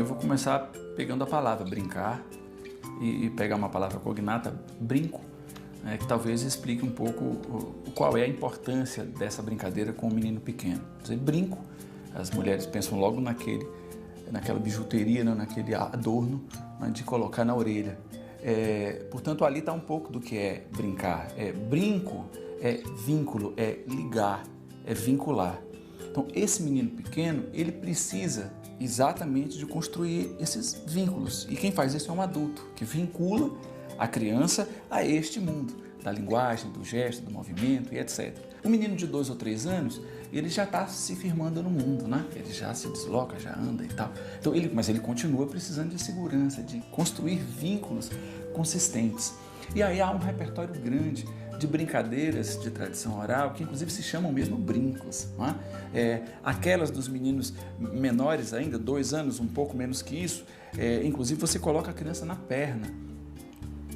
eu vou começar pegando a palavra brincar e pegar uma palavra cognata, brinco, que talvez explique um pouco qual é a importância dessa brincadeira com o menino pequeno. Dizer, brinco, as mulheres pensam logo naquela bijuteria, né, naquele adorno, né, de colocar na orelha. Portanto, ali está um pouco do que é brincar. Brinco é vínculo, é ligar, é vincular. Então, esse menino pequeno, ele precisa exatamente de construir esses vínculos. E quem faz isso é um adulto, que vincula a criança a este mundo, da linguagem, do gesto, do movimento e etc. O menino de 2 ou 3 anos, ele já está se firmando no mundo, né? Ele já se desloca, já anda e tal. Então, mas ele continua precisando de segurança, de construir vínculos consistentes. E aí há um repertório grande de brincadeiras de tradição oral, que inclusive se chamam mesmo brincos. Não é? Aquelas dos meninos menores ainda, 2 anos, um pouco menos que isso, inclusive você coloca a criança na perna.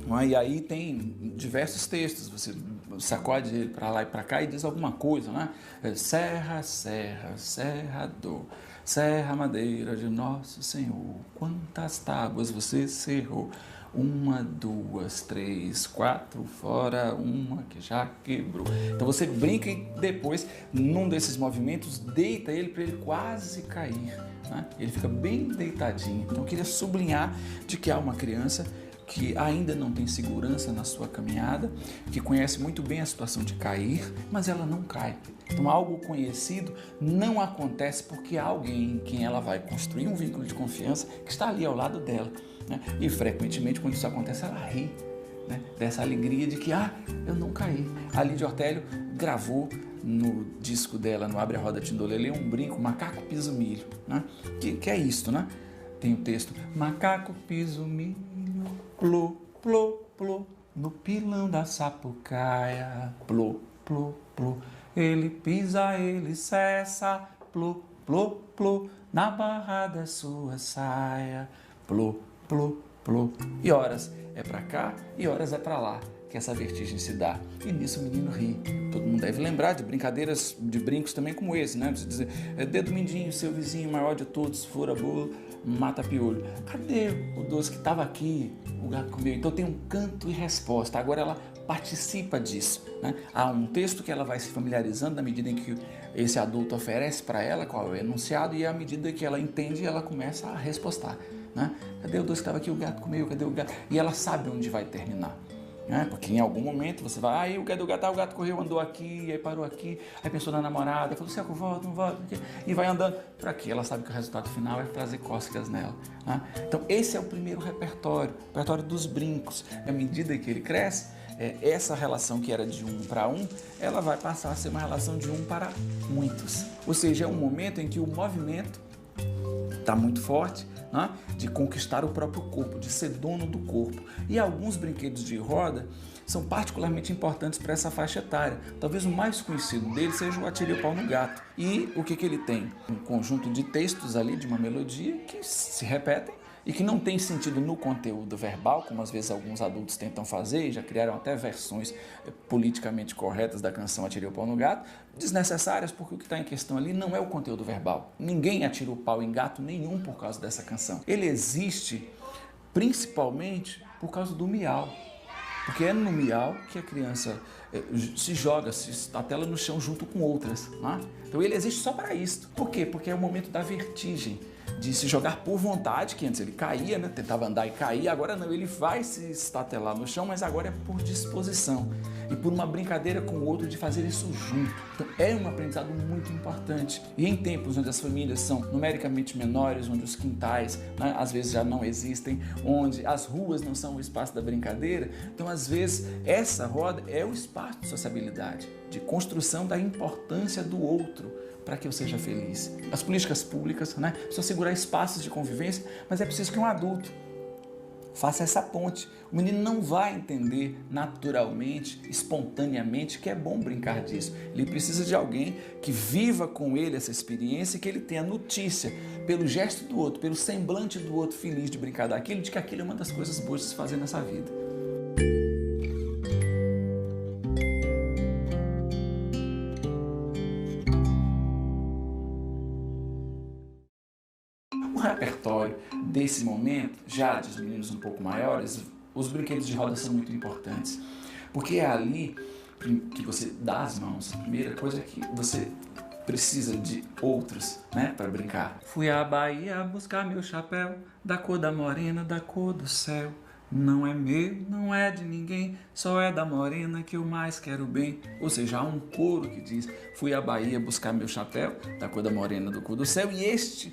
Não é? E aí tem diversos textos, você sacode ele para lá e para cá e diz alguma coisa, né? Serra, serra, serrador, serra madeira de Nosso Senhor, quantas tábuas você cerrou? 1, 2, 3, 4, fora uma que já quebrou. Então você brinca e depois, num desses movimentos, deita ele para ele quase cair, né? Ele fica bem deitadinho. Então eu queria sublinhar de que há uma criança que ainda não tem segurança na sua caminhada, que conhece muito bem a situação de cair, mas ela não cai. Então algo conhecido não acontece porque há alguém em quem ela vai construir um vínculo de confiança que está ali ao lado dela, né? E frequentemente quando isso acontece ela ri, né? Dessa alegria de que eu não caí. A Lídia Ortélio gravou no disco dela, no Abre a Roda Tindolelê, um brinco, macaco piso milho, né? Que é isto, né? Tem o texto, macaco piso milho, plô, plô, plô, no pilão da sapucaia, plô, plô, plô, ele pisa, ele cessa, plô, plô, plô, na barra da sua saia, plô, plô, plô. E horas é pra cá e horas é pra lá que essa vertigem se dá. E nisso o menino ri. Todo mundo deve lembrar de brincadeiras, de brincos também como esse, né? Você dizer, dedo mindinho, seu vizinho maior de todos, fura bolo, mata piolho. Cadê o doce que estava aqui? O gato comeu. Então tem um canto e resposta. Agora ela participa disso, né? Há um texto que ela vai se familiarizando na medida em que esse adulto oferece para ela qual é o enunciado e à medida que ela entende, ela começa a respostar, né? Cadê o doce que estava aqui? O gato comeu. Cadê o gato? E ela sabe onde vai terminar. Porque em algum momento você vai, o gato correu, andou aqui, aí parou aqui, aí pensou na namorada, falou, será que eu volto, não volto, e vai andando para quê? Ela sabe que o resultado final é trazer cócegas nela, né? Então esse é o primeiro repertório, o repertório dos brincos. À medida que ele cresce, essa relação que era de 1 para 1, ela vai passar a ser uma relação de 1 para muitos. Ou seja, é um momento em que o movimento está muito forte, né? De conquistar o próprio corpo, de ser dono do corpo. E alguns brinquedos de roda são particularmente importantes para essa faixa etária. Talvez o mais conhecido dele seja o Atire o Pau no Gato. E o que ele tem? Um conjunto de textos ali, de uma melodia, que se repetem e que não tem sentido no conteúdo verbal, como às vezes alguns adultos tentam fazer, e já criaram até versões politicamente corretas da canção Atirei o Pau no Gato, desnecessárias, porque o que está em questão ali não é o conteúdo verbal. Ninguém atira o pau em gato nenhum por causa dessa canção. Ele existe principalmente por causa do miau. Porque é no miau que a criança se joga, se estatela no chão junto com outras, né? Então ele existe só para isso. Por quê? Porque é o momento da vertigem, de se jogar por vontade, que antes ele caía, né? Tentava andar e caía, agora não, ele vai se estatelar no chão, mas agora é por disposição e por uma brincadeira com o outro de fazer isso junto. Então é um aprendizado muito importante. E em tempos onde as famílias são numericamente menores, onde os quintais, né, às vezes já não existem, onde as ruas não são o espaço da brincadeira, então às vezes essa roda é o espaço de sociabilidade, de construção da importância do outro para que eu seja feliz. As políticas públicas, né, precisam segurar espaços de convivência, mas é preciso que um adulto faça essa ponte. O menino não vai entender naturalmente, espontaneamente, que é bom brincar disso. Ele precisa de alguém que viva com ele essa experiência e que ele tenha notícia, pelo gesto do outro, pelo semblante do outro feliz de brincar daquilo, de que aquilo é uma das coisas boas de se fazer nessa vida. O repertório desse momento, já dos meninos um pouco maiores, os brinquedos de roda são muito importantes, porque é ali que você dá as mãos. A primeira coisa é que você precisa de outros, né, para brincar. Fui à Bahia buscar meu chapéu, da cor da morena, da cor do céu. Não é meu, não é de ninguém, só é da morena que eu mais quero bem. Ou seja, há um coro que diz: fui à Bahia buscar meu chapéu, da cor da morena, da cor do céu. E este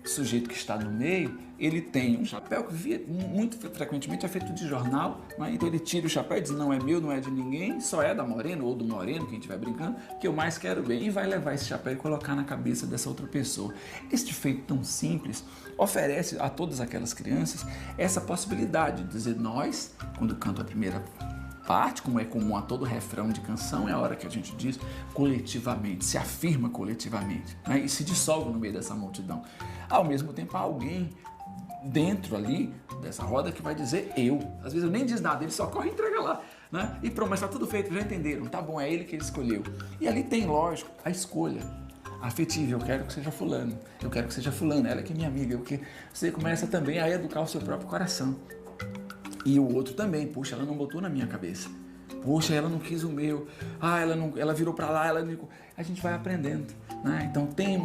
sujeito que está no meio, ele tem um chapéu que muito frequentemente é feito de jornal, né? Então ele tira o chapéu e diz: não é meu, não é de ninguém, só é da morena ou do moreno, quem estiver brincando, que eu mais quero bem. E vai levar esse chapéu e colocar na cabeça dessa outra pessoa. Este feito tão simples oferece a todas aquelas crianças essa possibilidade de dizer: nós, quando canto a primeira parte, como é comum a todo refrão de canção, é a hora que a gente diz coletivamente, se afirma coletivamente, né? E se dissolve no meio dessa multidão. Ao mesmo tempo, há alguém dentro ali dessa roda que vai dizer eu. Às vezes eu nem diz nada, ele só corre e entrega lá, né? E pronto, mas está tudo feito, já entenderam, tá bom, é ele que ele escolheu. E ali tem, lógico, a escolha afetiva: eu quero que seja fulano, eu quero que seja fulano, ela que é minha amiga. Porque você começa também a educar o seu próprio coração. E o outro também: puxa, ela não botou na minha cabeça, poxa, ela não quis o meu, ela virou para lá, a gente vai aprendendo, né? Então tem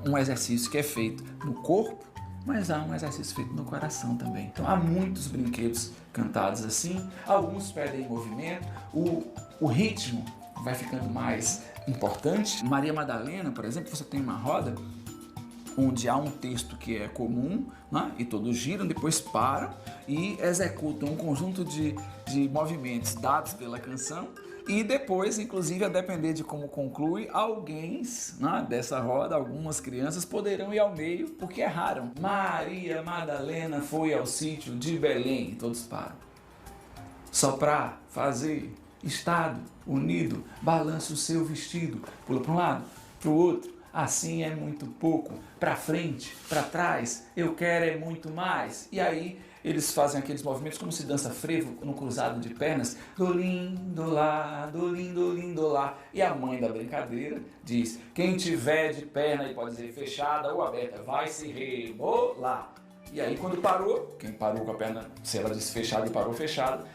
um exercício que é feito no corpo, mas há um exercício feito no coração também. Então há muitos brinquedos cantados assim, alguns pedem movimento, o ritmo vai ficando mais importante. Maria Madalena, por exemplo, você tem uma roda onde há um texto que é comum, né? E todos giram, depois param e executam um conjunto de movimentos dados pela canção. E depois, inclusive, a depender de como conclui, alguém, né, dessa roda, algumas crianças poderão ir ao meio porque erraram. Maria Madalena foi ao sítio de Belém. Todos param. Soprar, fazer, estado, unido, balança o seu vestido. Pula para um lado, para o outro. Assim é muito pouco. Para frente, para trás, eu quero é muito mais. E aí eles fazem aqueles movimentos como se dança frevo no cruzado de pernas. Dolim, dolá, dolim, dolim, dolá. E a mãe da brincadeira diz: quem tiver de perna aí pode dizer fechada ou aberta, vai se rebolar. E aí quando parou, quem parou com a perna, se ela disse fechada e parou fechada,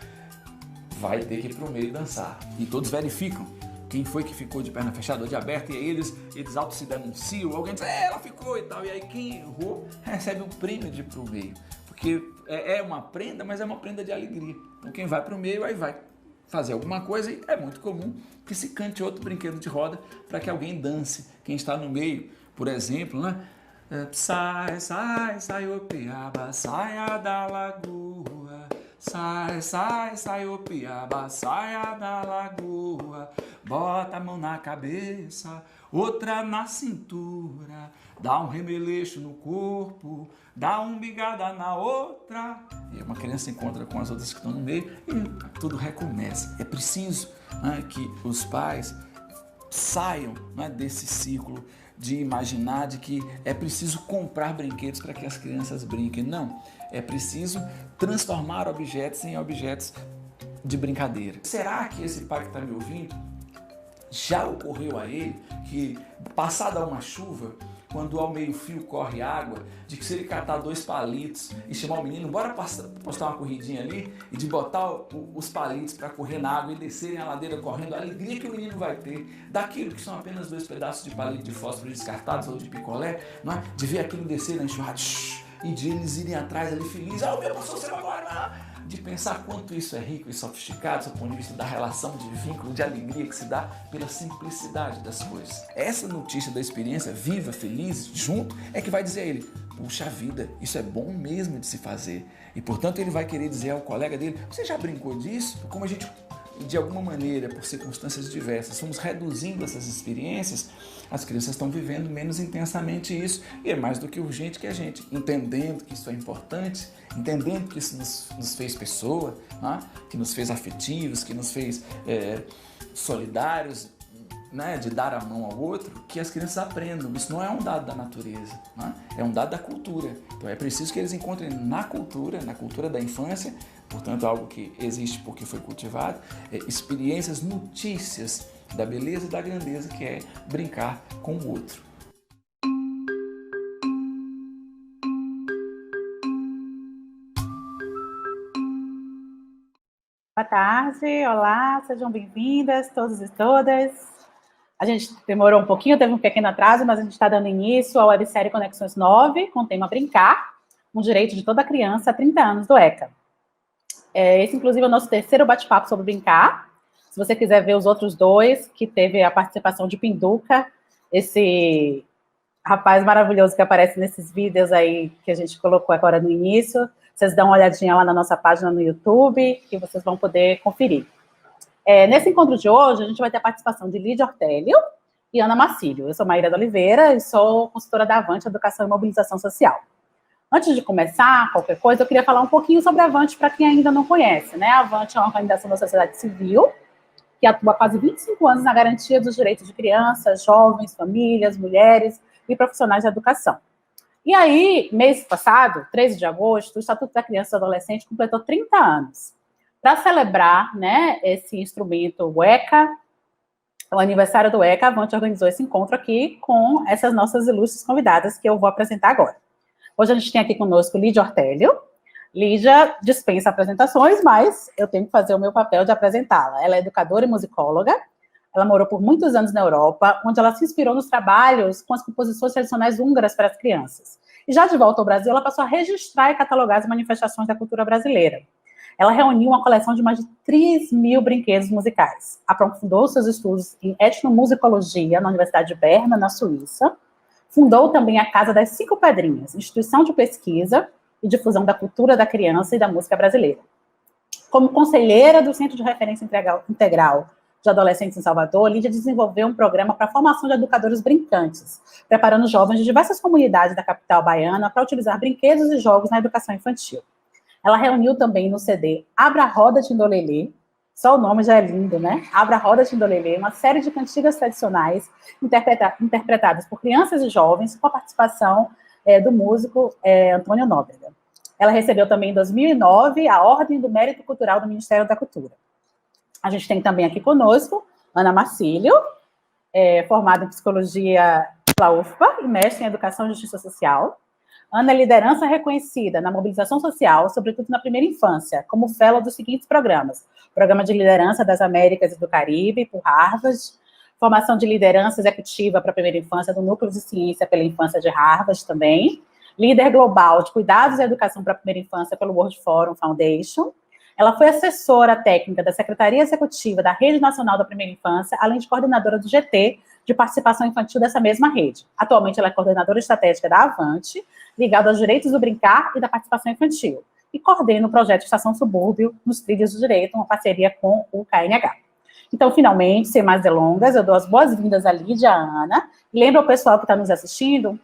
vai ter que ir para o meio dançar. E todos verificam quem foi que ficou de perna fechada ou de aberta, e aí eles auto se denunciam, alguém diz: ela ficou e tal, e aí quem errou recebe um prêmio de ir pro meio, porque é uma prenda, mas é uma prenda de alegria. Então quem vai pro meio aí vai fazer alguma coisa, e é muito comum que se cante outro brinquedo de roda para que alguém dance. Quem está no meio, por exemplo, né? Sai, sai, sai, ô piaba, saia da lagoa. Sai, sai, sai, ô piaba, saia da lagoa. Bota a mão na cabeça, outra na cintura. Dá um remeleixo no corpo, dá uma bigada na outra. E uma criança se encontra com as outras que estão no meio e tudo recomeça. É preciso, né, que os pais saiam, né, desse círculo de imaginar de que é preciso comprar brinquedos para que as crianças brinquem. Não, é preciso transformar objetos em objetos de brincadeira. Será que esse pai que está me ouvindo, já ocorreu a ele que, passada uma chuva, quando ao meio-fio corre água, de que se ele catar 2 palitos e chamar o menino: bora postar uma corridinha ali, e de botar os palitos para correr na água e descerem a ladeira correndo, a alegria que o menino vai ter daquilo que são apenas 2 pedaços de palito de fósforo descartados ou de picolé, não é? De ver aquilo descer na enxurrada e de eles irem atrás ali felizes: o meu passou seu agora! De pensar quanto isso é rico e sofisticado, do ponto de vista da relação de vínculo, de alegria que se dá pela simplicidade das coisas. Essa notícia da experiência viva, feliz, junto, é que vai dizer a ele: puxa vida, isso é bom mesmo de se fazer. E portanto ele vai querer dizer ao colega dele: você já brincou disso? Como a gente, de alguma maneira, por circunstâncias diversas, fomos reduzindo essas experiências, as crianças estão vivendo menos intensamente isso, e é mais do que urgente que a gente, entendendo que isso é importante, entendendo que isso nos fez pessoa, né? Que nos fez afetivos, que nos fez solidários, né? De dar a mão ao outro, que as crianças aprendam. Isso não é um dado da natureza, né? É um dado da cultura. Então é preciso que eles encontrem na cultura da infância, portanto algo que existe porque foi cultivado, experiências, notícias da beleza e da grandeza que é brincar com o outro. Boa tarde, olá, sejam bem-vindas, todos e todas. A gente demorou um pouquinho, teve um pequeno atraso, mas a gente está dando início à websérie Conexões 9, com o tema Brincar, um direito de toda criança há 30 anos do ECA. Esse, inclusive, é o nosso terceiro bate-papo sobre brincar. Se você quiser ver os outros dois, que teve a participação de Pinduca, esse rapaz maravilhoso que aparece nesses vídeos aí que a gente colocou agora no início, vocês dão uma olhadinha lá na nossa página no YouTube, que vocês vão poder conferir. Nesse encontro de hoje, a gente vai ter a participação de Lídia Ortélio e Ana Marcílio. Eu sou Maíra de Oliveira e sou consultora da Avante Educação e Mobilização Social. Antes de começar qualquer coisa, eu queria falar um pouquinho sobre a Avante para quem ainda não conhece, né? A Avante é uma organização da sociedade civil que atua há quase 25 anos na garantia dos direitos de crianças, jovens, famílias, mulheres e profissionais da educação. E aí, mês passado, 13 de agosto, o Estatuto da Criança e do Adolescente completou 30 anos. Para celebrar, né, esse instrumento, o ECA, o aniversário do ECA, a Avante organizou esse encontro aqui com essas nossas ilustres convidadas que eu vou apresentar agora. Hoje a gente tem aqui conosco Lídia Ortélio. Lídia dispensa apresentações, mas eu tenho que fazer o meu papel de apresentá-la. Ela é educadora e musicóloga. Ela morou por muitos anos na Europa, onde ela se inspirou nos trabalhos com as composições tradicionais húngaras para as crianças. E já de volta ao Brasil, ela passou a registrar e catalogar as manifestações da cultura brasileira. Ela reuniu uma coleção de mais de 3.000 brinquedos musicais. Aprofundou seus estudos em etnomusicologia na Universidade de Berna, na Suíça. Fundou também a Casa das Cinco Pedrinhas, instituição de pesquisa e difusão da cultura da criança e da música brasileira. Como conselheira do Centro de Referência Integral de Adolescentes em Salvador, Lídia desenvolveu um programa para a formação de educadores brincantes, preparando jovens de diversas comunidades da capital baiana para utilizar brinquedos e jogos na educação infantil. Ela reuniu também no CD Abra Roda Tindolelê, só o nome já é lindo, né? Abra Roda Tindolelê, uma série de cantigas tradicionais interpretadas por crianças e jovens com a participação do músico Antônio Nóbrega. Ela recebeu também em 2009 a Ordem do Mérito Cultural do Ministério da Cultura. A gente tem também aqui conosco Ana Marcílio, formada em Psicologia pela UFPA e mestre em Educação e Justiça Social. Ana é liderança reconhecida na mobilização social, sobretudo na primeira infância, como fellow dos seguintes programas: Programa de Liderança das Américas e do Caribe, por Harvard, formação de liderança executiva para a primeira infância do Núcleo de Ciência pela Infância de Harvard também, líder global de cuidados e educação para a primeira infância pelo World Forum Foundation. Ela foi assessora técnica da Secretaria Executiva da Rede Nacional da Primeira Infância, além de coordenadora do GT de participação infantil dessa mesma rede. Atualmente, ela é coordenadora estratégica da Avante, ligada aos direitos do brincar e da participação infantil, e coordena o projeto Estação Subúrbio nos Trilhos do Direito, uma parceria com o KNH. Então, finalmente, sem mais delongas, eu dou as boas-vindas a Lídia e a Ana. Lembro ao pessoal que está nos assistindo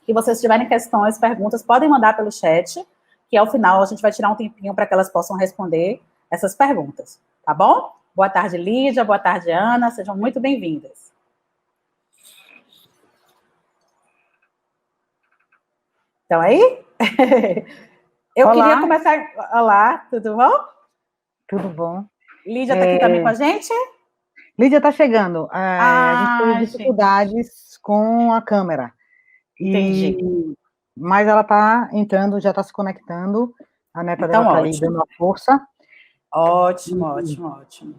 que vocês tiverem questões, perguntas, podem mandar pelo chat, que ao final a gente vai tirar um tempinho para que elas possam responder essas perguntas, tá bom? Boa tarde, Lídia, boa tarde, Ana, sejam muito bem-vindas. Então, aí? Eu Olá. Queria começar... Olá, tudo bom? Tudo bom. Lídia está aqui também com a gente? Lídia está chegando. A gente teve dificuldades com a câmera. Entendi. Mas ela está entrando, já está se conectando. A neta então, dela está ali dando uma força. Ótimo, ótimo.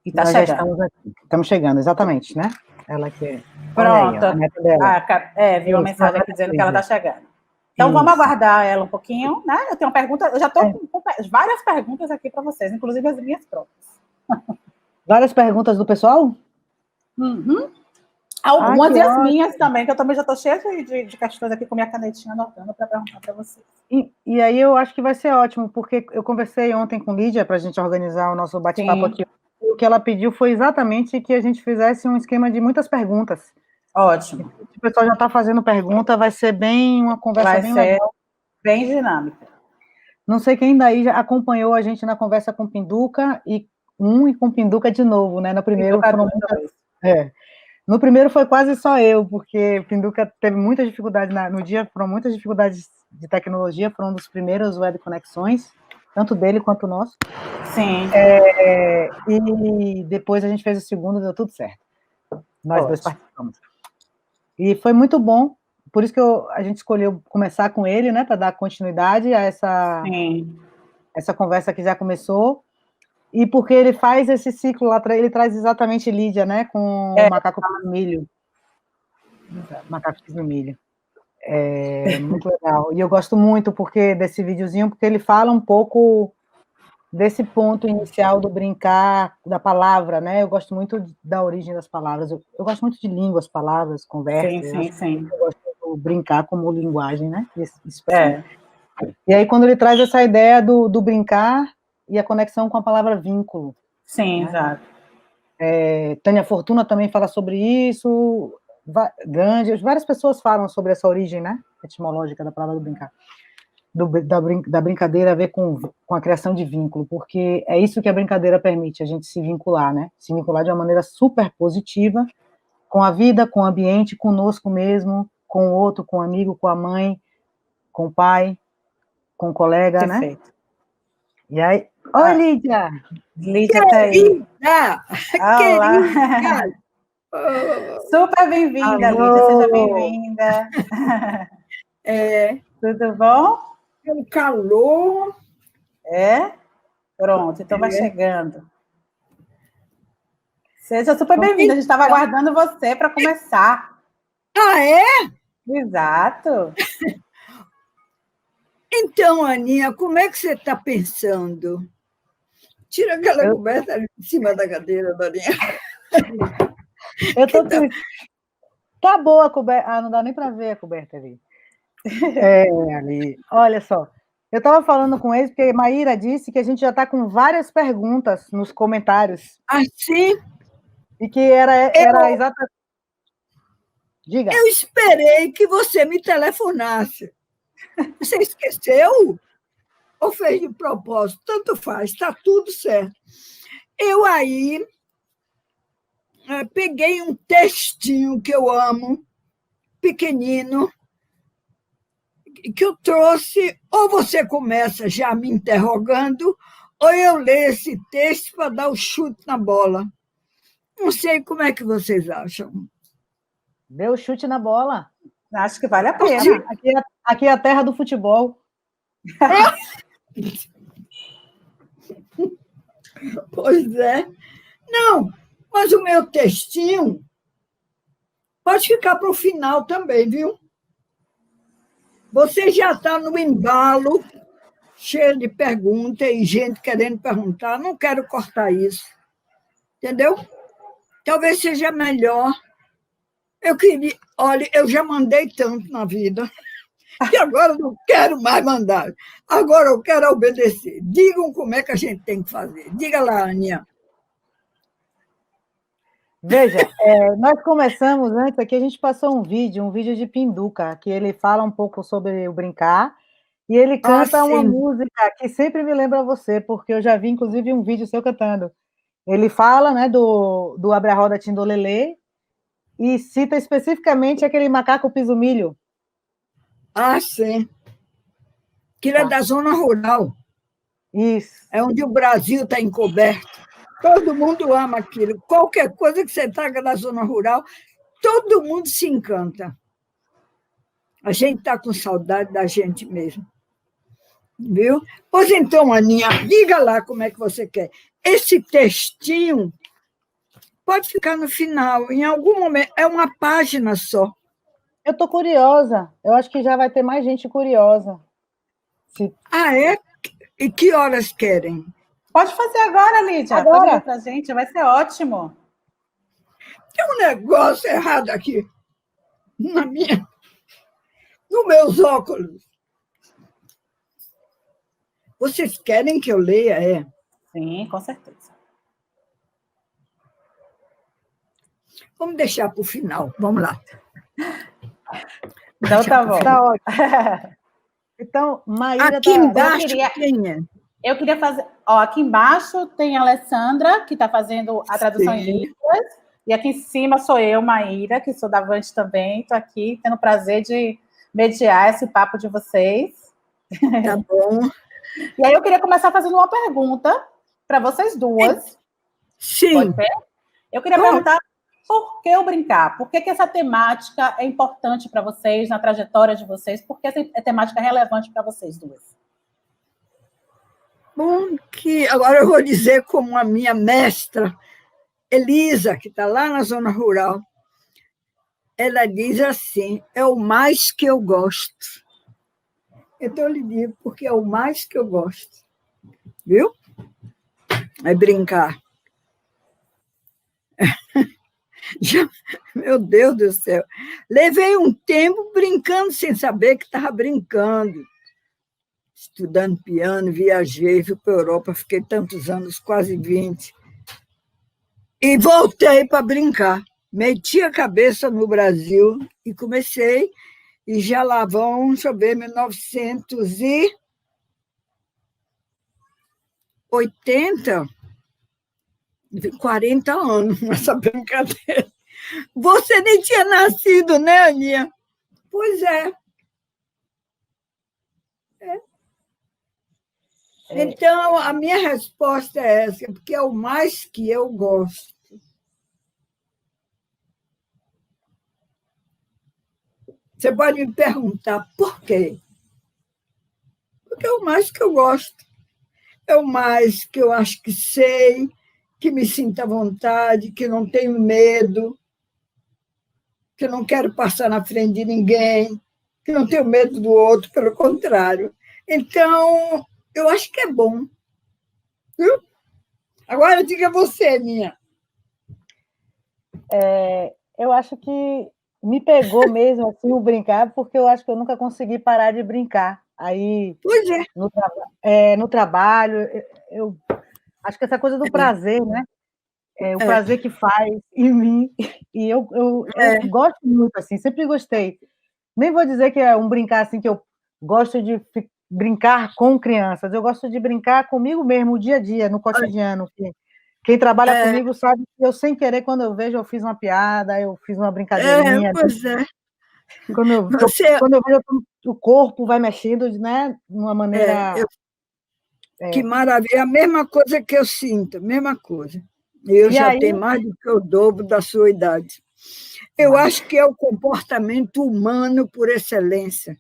E está chegando. Já estamos aqui. Estamos chegando, exatamente, né? Ela que... Pronto. Aí, a neta dela. Viu uma mensagem aqui dizendo que ela está chegando. Então, vamos aguardar ela um pouquinho, né? Eu tenho uma pergunta, eu já estou com várias perguntas aqui para vocês, inclusive as minhas próprias. Várias perguntas do pessoal? Uhum. Algumas e as minhas também, que eu também já estou cheia de questões aqui com minha canetinha anotando para perguntar para vocês. E aí eu acho que vai ser ótimo, porque eu conversei ontem com Lídia para a gente organizar o nosso bate-papo aqui. E o que ela pediu foi exatamente que a gente fizesse um esquema de muitas perguntas. Ótimo. O pessoal já está fazendo pergunta, vai ser bem uma conversa bem legal. Bem dinâmica. Não sei quem daí já acompanhou a gente na conversa com Pinduca e com Pinduca de novo, né? No primeiro foram No primeiro foi quase só eu, porque Pinduca teve muitas dificuldades no dia, foram muitas dificuldades de tecnologia, foram um dos primeiros web conexões, tanto dele quanto nosso. Sim. E depois a gente fez o segundo, deu tudo certo. Nós dois participamos. E foi muito bom, por isso que a gente escolheu começar com ele, né, para dar continuidade a essa conversa que já começou. e porque ele faz esse ciclo lá, ele traz exatamente Lídia, né, com o macaco vermelho. Macaco vermelho. É muito legal. E eu gosto muito desse videozinho, porque ele fala um pouco desse ponto inicial do brincar, da palavra, né? Eu gosto muito da origem das palavras. Eu gosto muito de línguas, palavras, conversas. Sim. Eu gosto de brincar como linguagem, né? E aí, quando ele traz essa ideia do brincar e a conexão com a palavra vínculo. Sim, né? exato. Tânia Fortuna também fala sobre isso, Gandhi, várias pessoas falam sobre essa origem, né? Etimológica da palavra do brincar. Da brincadeira a ver com a criação de vínculo, porque é isso que a brincadeira permite, a gente se vincular, né? Se vincular de uma maneira super positiva com a vida, com o ambiente, conosco mesmo, com o outro, com o amigo, com a mãe, com o pai, com o colega, Perfeito. né? E aí... Oi, Lídia! Lídia está aí. Querida! Super bem-vinda, Lídia, seja bem-vinda. Tudo bom? Um calor. Pronto, então vai chegando. Seja super bem-vinda, a gente estava aguardando você para começar. Ah, é? Exato. Então, Aninha, como é que você está pensando? Tira aquela coberta ali de cima da cadeira, Aninha. Eu tô Tá boa a coberta. Não dá nem para ver a coberta ali. Ali. Olha só. Eu estava falando com eles, porque Maíra disse que a gente já está com várias perguntas nos comentários. Ah, sim? E que era exatamente... Diga. Eu esperei que você me telefonasse. Você esqueceu? Ou fez de propósito? Tanto faz, está tudo certo. Eu aí peguei um textinho que eu amo, pequenino, que eu trouxe, ou você começa já me interrogando, ou eu leio esse texto para dar o chute na bola. Não sei como é que vocês acham. Deu o chute na bola. Acho que vale a pena. Aqui é a terra do futebol. Pois é. Não, mas o meu textinho pode ficar para o final também, viu? Você já está no embalo, cheio de perguntas e gente querendo perguntar. Não quero cortar isso. Entendeu? Talvez seja melhor. Olha, eu já mandei tanto na vida, que agora eu não quero mais mandar. Agora eu quero obedecer. Digam como é que a gente tem que fazer. Diga lá, Aninha. Veja, nós começamos antes aqui, a gente passou um vídeo de Pinduca, que ele fala um pouco sobre o brincar, e ele canta uma música que sempre me lembra você, porque eu já vi, inclusive, um vídeo seu cantando. Ele fala, né, do Abre a Roda Tindolelê, e cita especificamente aquele macaco piso-milho. Ah, sim. Aquilo é da zona rural. Isso. É onde o Brasil está encoberto. Todo mundo ama aquilo. Qualquer coisa que você traga da zona rural, todo mundo se encanta. A gente está com saudade da gente mesmo. Viu? Pois então, Aninha, diga lá como é que você quer. Esse textinho pode ficar no final, em algum momento. É uma página só. Eu estou curiosa. Eu acho que já vai ter mais gente curiosa. Ah, é? E que horas querem? Pode fazer agora, Lídia. Agora. Pode ler para a gente, vai ser ótimo. Tem um negócio errado aqui. Nos meus óculos. Vocês querem que eu leia? Sim, com certeza. Vamos deixar para o final. Vamos lá. Então tá bom. Tá ótimo. Então, Maíra... Aqui embaixo quem é? Eu queria fazer... aqui embaixo tem a Alessandra, que está fazendo a tradução em Libras, e aqui em cima sou eu, Maíra, que sou da Avante também. Estou aqui tendo o prazer de mediar esse papo de vocês. Tá bom. E aí eu queria começar fazendo uma pergunta para vocês duas. Sim. Pode ser? Eu queria perguntar por que o brincar? Por que essa temática é importante para vocês, na trajetória de vocês? Por que essa temática é relevante para vocês duas? Bom, que agora eu vou dizer como a minha mestra, Elisa, que está lá na zona rural, ela diz assim, é o mais que eu gosto. Então eu lhe digo, porque é o mais que eu gosto. Viu? É brincar. Já, meu Deus do céu. Levei um tempo brincando sem saber que estava brincando. Estudando piano, viajei, fui para a Europa, fiquei tantos anos, quase 20. E voltei para brincar. Meti a cabeça no Brasil e comecei, e já lá vão, deixa eu ver, 1980, 40 anos nessa brincadeira. Você nem tinha nascido, né, Aninha? Pois é. Então, a minha resposta é essa, porque é o mais que eu gosto. Você pode me perguntar por quê? Porque é o mais que eu gosto. É o mais que eu acho que sei, que me sinto à vontade, que não tenho medo, que não quero passar na frente de ninguém, que não tenho medo do outro, pelo contrário. Então, eu acho que é bom. Viu? Agora, diga você, minha. Eu acho que me pegou mesmo assim o brincar, porque eu acho que eu nunca consegui parar de brincar. Aí, Pois é. no trabalho, eu acho que essa coisa do prazer, né? O prazer que faz em mim. E eu gosto muito, assim, sempre gostei. Nem vou dizer que é um brincar assim que eu gosto de brincar com crianças, eu gosto de brincar comigo mesmo, o dia a dia, no cotidiano. Quem trabalha comigo sabe que eu, sem querer, quando eu vejo, eu fiz uma piada, eu fiz uma brincadeirinha. Pois é. Quando eu vejo, o corpo vai mexendo, né? De uma maneira. Que maravilha, a mesma coisa que eu sinto, mesma coisa. Eu já aí, tenho mais do que o dobro da sua idade. Eu acho que é o comportamento humano por excelência.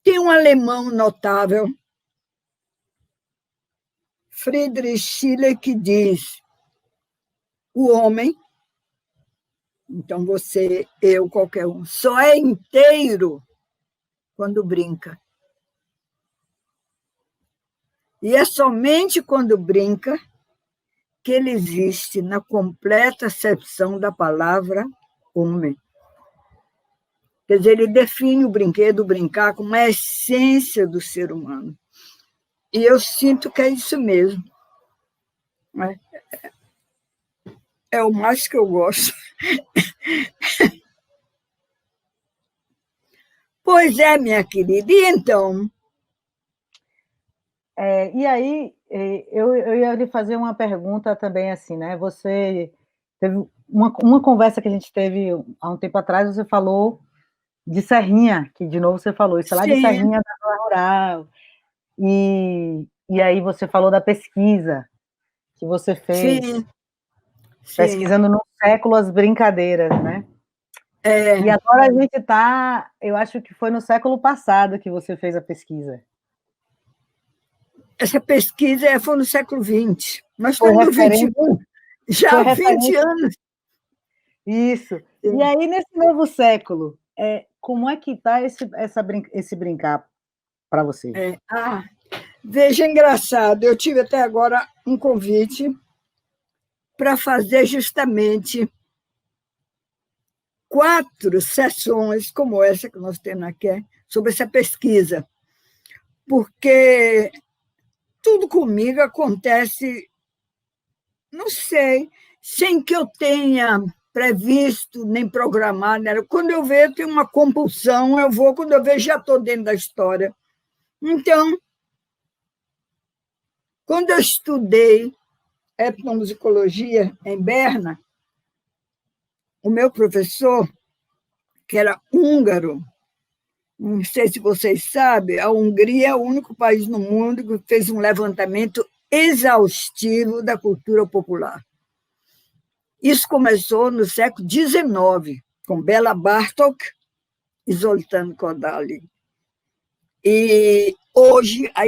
Tem um alemão notável, Friedrich Schiller, que diz: o homem, então você, eu, qualquer um, só é inteiro quando brinca. E é somente quando brinca que ele existe na completa acepção da palavra homem. Quer dizer, ele define o brinquedo, o brincar, como a essência do ser humano. E eu sinto que é isso mesmo. É o mais que eu gosto. Pois é, minha querida. E então? E aí, eu ia lhe fazer uma pergunta também, assim, né? Você teve uma conversa que a gente teve há um tempo atrás, você falou de Serrinha, que de novo você falou, isso é lá de Serrinha, da zona rural. E aí você falou da pesquisa que você fez, pesquisando no século as brincadeiras, né? E agora a gente está, eu acho que foi no século passado que você fez a pesquisa. Essa pesquisa foi no século XX. Nós estamos no XXI, já há 20 anos. Isso. E aí, nesse novo século, como é que está esse brincar para você? Veja, engraçado, eu tive até agora um convite para fazer justamente 4 sessões como essa que nós temos aqui, sobre essa pesquisa, porque tudo comigo acontece, não sei, sem que eu tenha previsto nem programado. Né? Quando eu vejo, tem uma compulsão, eu vou, quando eu vejo, já estou dentro da história. Então, quando eu estudei etnomusicologia em Berna, o meu professor, que era húngaro, não sei se vocês sabem, a Hungria é o único país no mundo que fez um levantamento exaustivo da cultura popular. Isso começou no século XIX, com Béla Bartók e Zoltán Kodály. E hoje a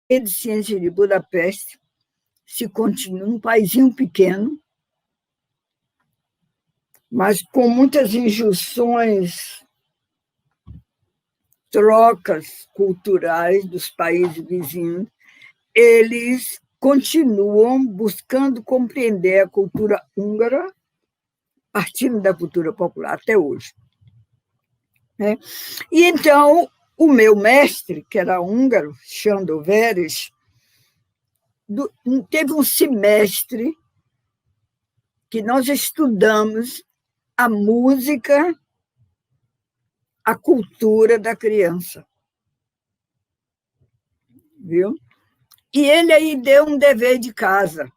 de Ciências de Budapeste, se continua um paizinho pequeno, mas com muitas injunções, trocas culturais dos países vizinhos, eles continuam buscando compreender a cultura húngara, partindo da cultura popular até hoje. E então, o meu mestre, que era húngaro, Sándor Veres, teve um semestre que nós estudamos a música, a cultura da criança. Viu? E ele aí deu um dever de casa.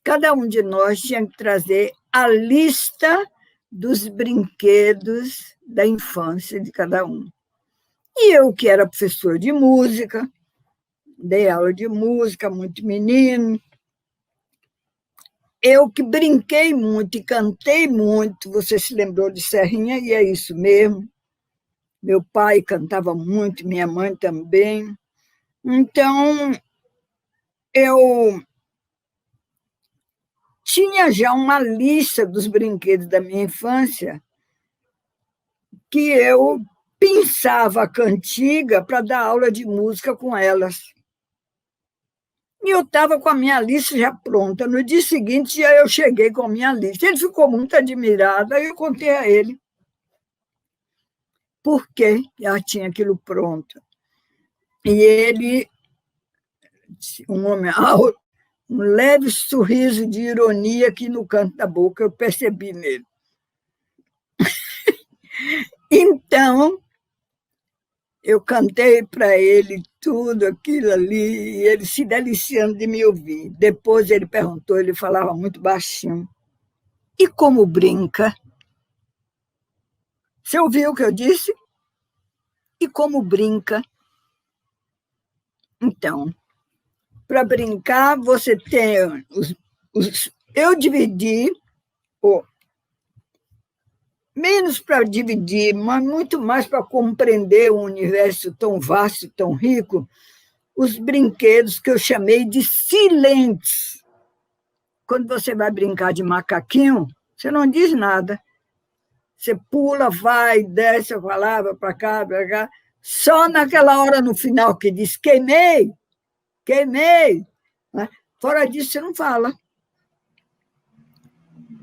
Cada um de nós tinha que trazer a lista dos brinquedos da infância de cada um. E eu, que era professora de música, dei aula de música, muito menino, eu que brinquei muito e cantei muito, você se lembrou de Serrinha, e é isso mesmo. Meu pai cantava muito, minha mãe também. Então, eu tinha já uma lista dos brinquedos da minha infância que eu pensava a cantiga para dar aula de música com elas. E eu estava com a minha lista já pronta. No dia seguinte, já eu cheguei com a minha lista. Ele ficou muito admirado, aí eu contei a ele por que já tinha aquilo pronto. E ele, um homem alto, um leve sorriso de ironia aqui no canto da boca, eu percebi nele. Então, eu cantei para ele tudo aquilo ali, e ele se deliciando de me ouvir. Depois ele perguntou, ele falava muito baixinho, e como brinca? Você ouviu o que eu disse? E como brinca? Então, para brincar, você tem eu dividi, menos para dividir, mas muito mais para compreender um universo tão vasto, tão rico, os brinquedos que eu chamei de silentes. Quando você vai brincar de macaquinho, você não diz nada. Você pula, vai, desce a palavra para cá, para cá. Só naquela hora no final que diz queimei, queimei. Fora disso, você não fala.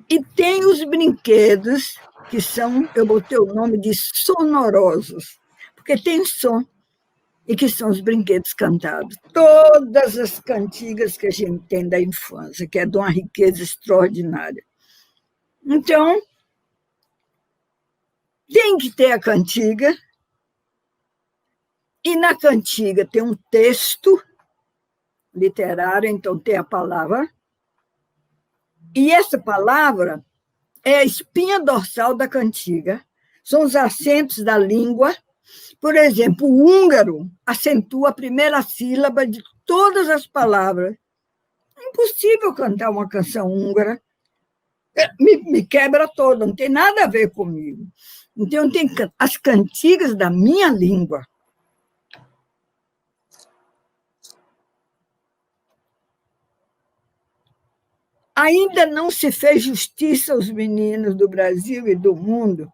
E tem os brinquedos que são, eu botei o nome de sonorosos, porque tem som, e que são os brinquedos cantados. Todas as cantigas que a gente tem da infância, que é de uma riqueza extraordinária. Então, tem que ter a cantiga, e na cantiga tem um texto literário, então tem a palavra, e essa palavra é a espinha dorsal da cantiga, são os acentos da língua. Por exemplo, o húngaro acentua a primeira sílaba de todas as palavras. É impossível cantar uma canção húngara. Me quebra toda, não tem nada a ver comigo. Então, tem as cantigas da minha língua. Ainda não se fez justiça aos meninos do Brasil e do mundo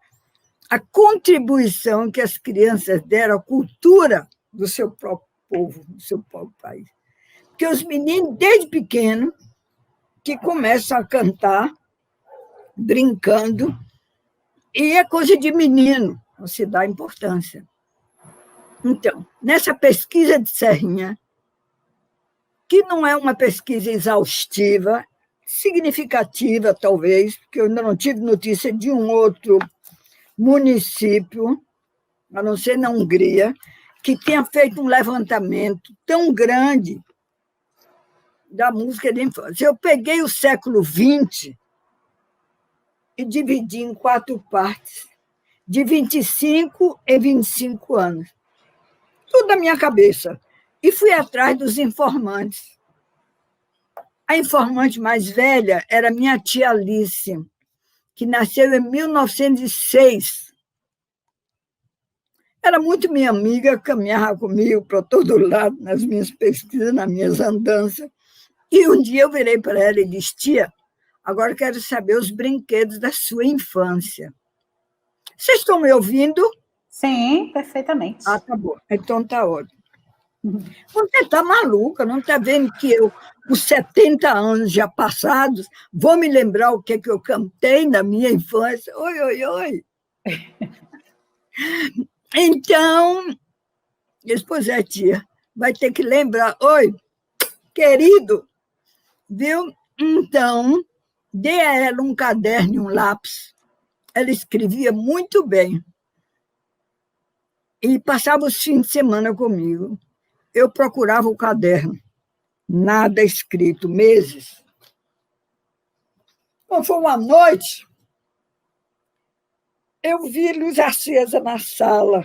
a contribuição que as crianças deram à cultura do seu próprio povo, do seu próprio país. Porque os meninos, desde pequeno, que começam a cantar, brincando, e é coisa de menino, não se dá importância. Então, nessa pesquisa de Serrinha, que não é uma pesquisa exaustiva, significativa, talvez, porque eu ainda não tive notícia de um outro município, a não ser na Hungria, que tenha feito um levantamento tão grande da música de infância. Eu peguei o século XX e dividi em 4 partes, de 25 e 25 anos. Tudo na minha cabeça. E fui atrás dos informantes. A informante mais velha era minha tia Alice, que nasceu em 1906. Era muito minha amiga, caminhava comigo para todo lado, nas minhas pesquisas, nas minhas andanças. E um dia eu virei para ela e disse: tia, agora eu quero saber os brinquedos da sua infância. Vocês estão me ouvindo? Sim, perfeitamente. Ah, tá bom. Então tá ótimo. Você está maluca, não está vendo que eu, com 70 anos já passados, vou me lembrar o que eu cantei na minha infância? Oi, oi, oi. Então, pois é, tia, vai ter que lembrar. Oi, querido, viu? Então, dei a ela um caderno e um lápis. Ela escrevia muito bem. E passava os fins de semana comigo. Eu procurava o caderno. Nada escrito, meses. Bom, foi uma noite, eu vi luz acesa na sala.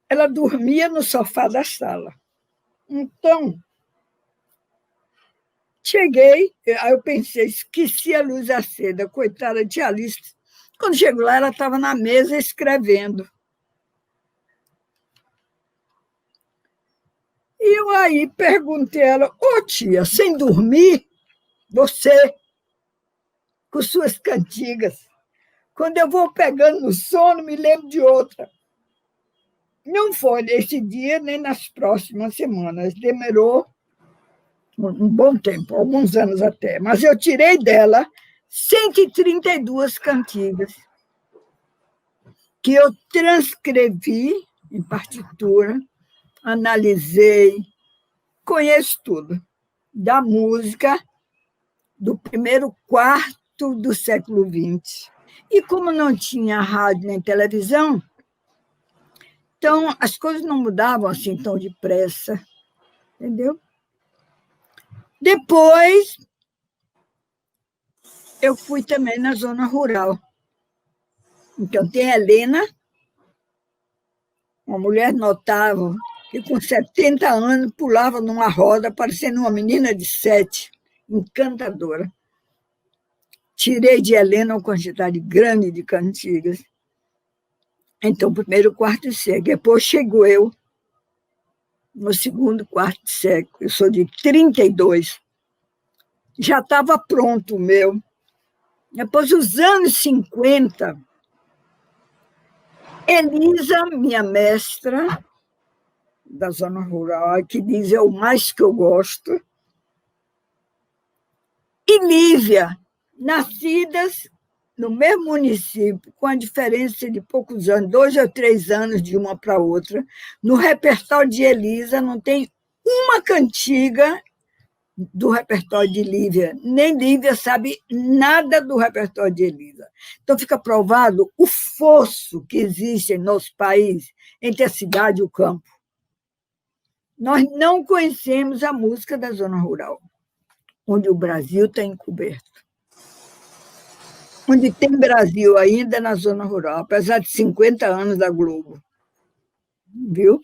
Ela dormia no sofá da sala. Então, cheguei, aí eu pensei, esqueci a luz acesa, coitada de Alice. Quando chego lá, ela estava na mesa escrevendo. E eu aí perguntei a ela: ô tia, sem dormir, você, com suas cantigas, quando eu vou pegando no sono, me lembro de outra. Não foi nesse dia, nem nas próximas semanas. Demorou um bom tempo, alguns anos até. Mas eu tirei dela 132 cantigas, que eu transcrevi em partitura, analisei, conheço tudo, da música do primeiro quarto do século XX. E como não tinha rádio nem televisão, então as coisas não mudavam assim tão depressa, entendeu? Depois, eu fui também na zona rural. Então, tem a Helena, uma mulher notável, que com 70 anos pulava numa roda, parecendo uma menina de 7, encantadora. Tirei de Helena uma quantidade grande de cantigas. Então, primeiro quarto século. Depois chegou eu, no segundo quarto século. Eu sou de 32. Já estava pronto o meu. Depois dos anos 50, Elisa, minha mestra da zona rural, que diz é o mais que eu gosto, e Lívia, nascidas no mesmo município, com a diferença de poucos anos, 2 ou 3 anos de uma para outra. No repertório de Elisa não tem uma cantiga do repertório de Lívia, nem Lívia sabe nada do repertório de Elisa. Então, fica provado o fosso que existe em nosso país entre a cidade e o campo. Nós não conhecemos a música da zona rural, onde o Brasil está encoberto. Onde tem Brasil ainda na zona rural, apesar de 50 anos da Globo. Viu?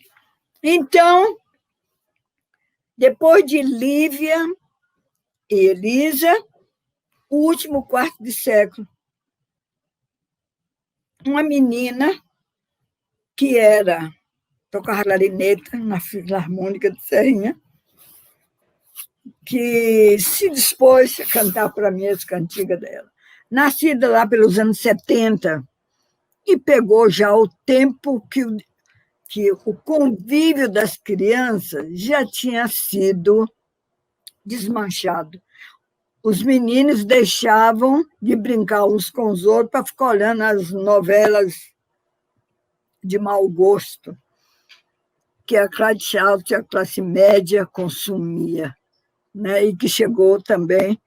Então, depois de Lívia e Elisa, o último quarto de século. Uma menina que tocava clarineta na Filarmônica de Serrinha, que se dispôs a cantar para mim as cantigas dela. Nascida lá pelos anos 70, e pegou já o tempo que o convívio das crianças já tinha sido desmanchado. Os meninos deixavam de brincar uns com os outros para ficar olhando as novelas de mau gosto que a classe alta e a classe média consumia, né? E que chegou também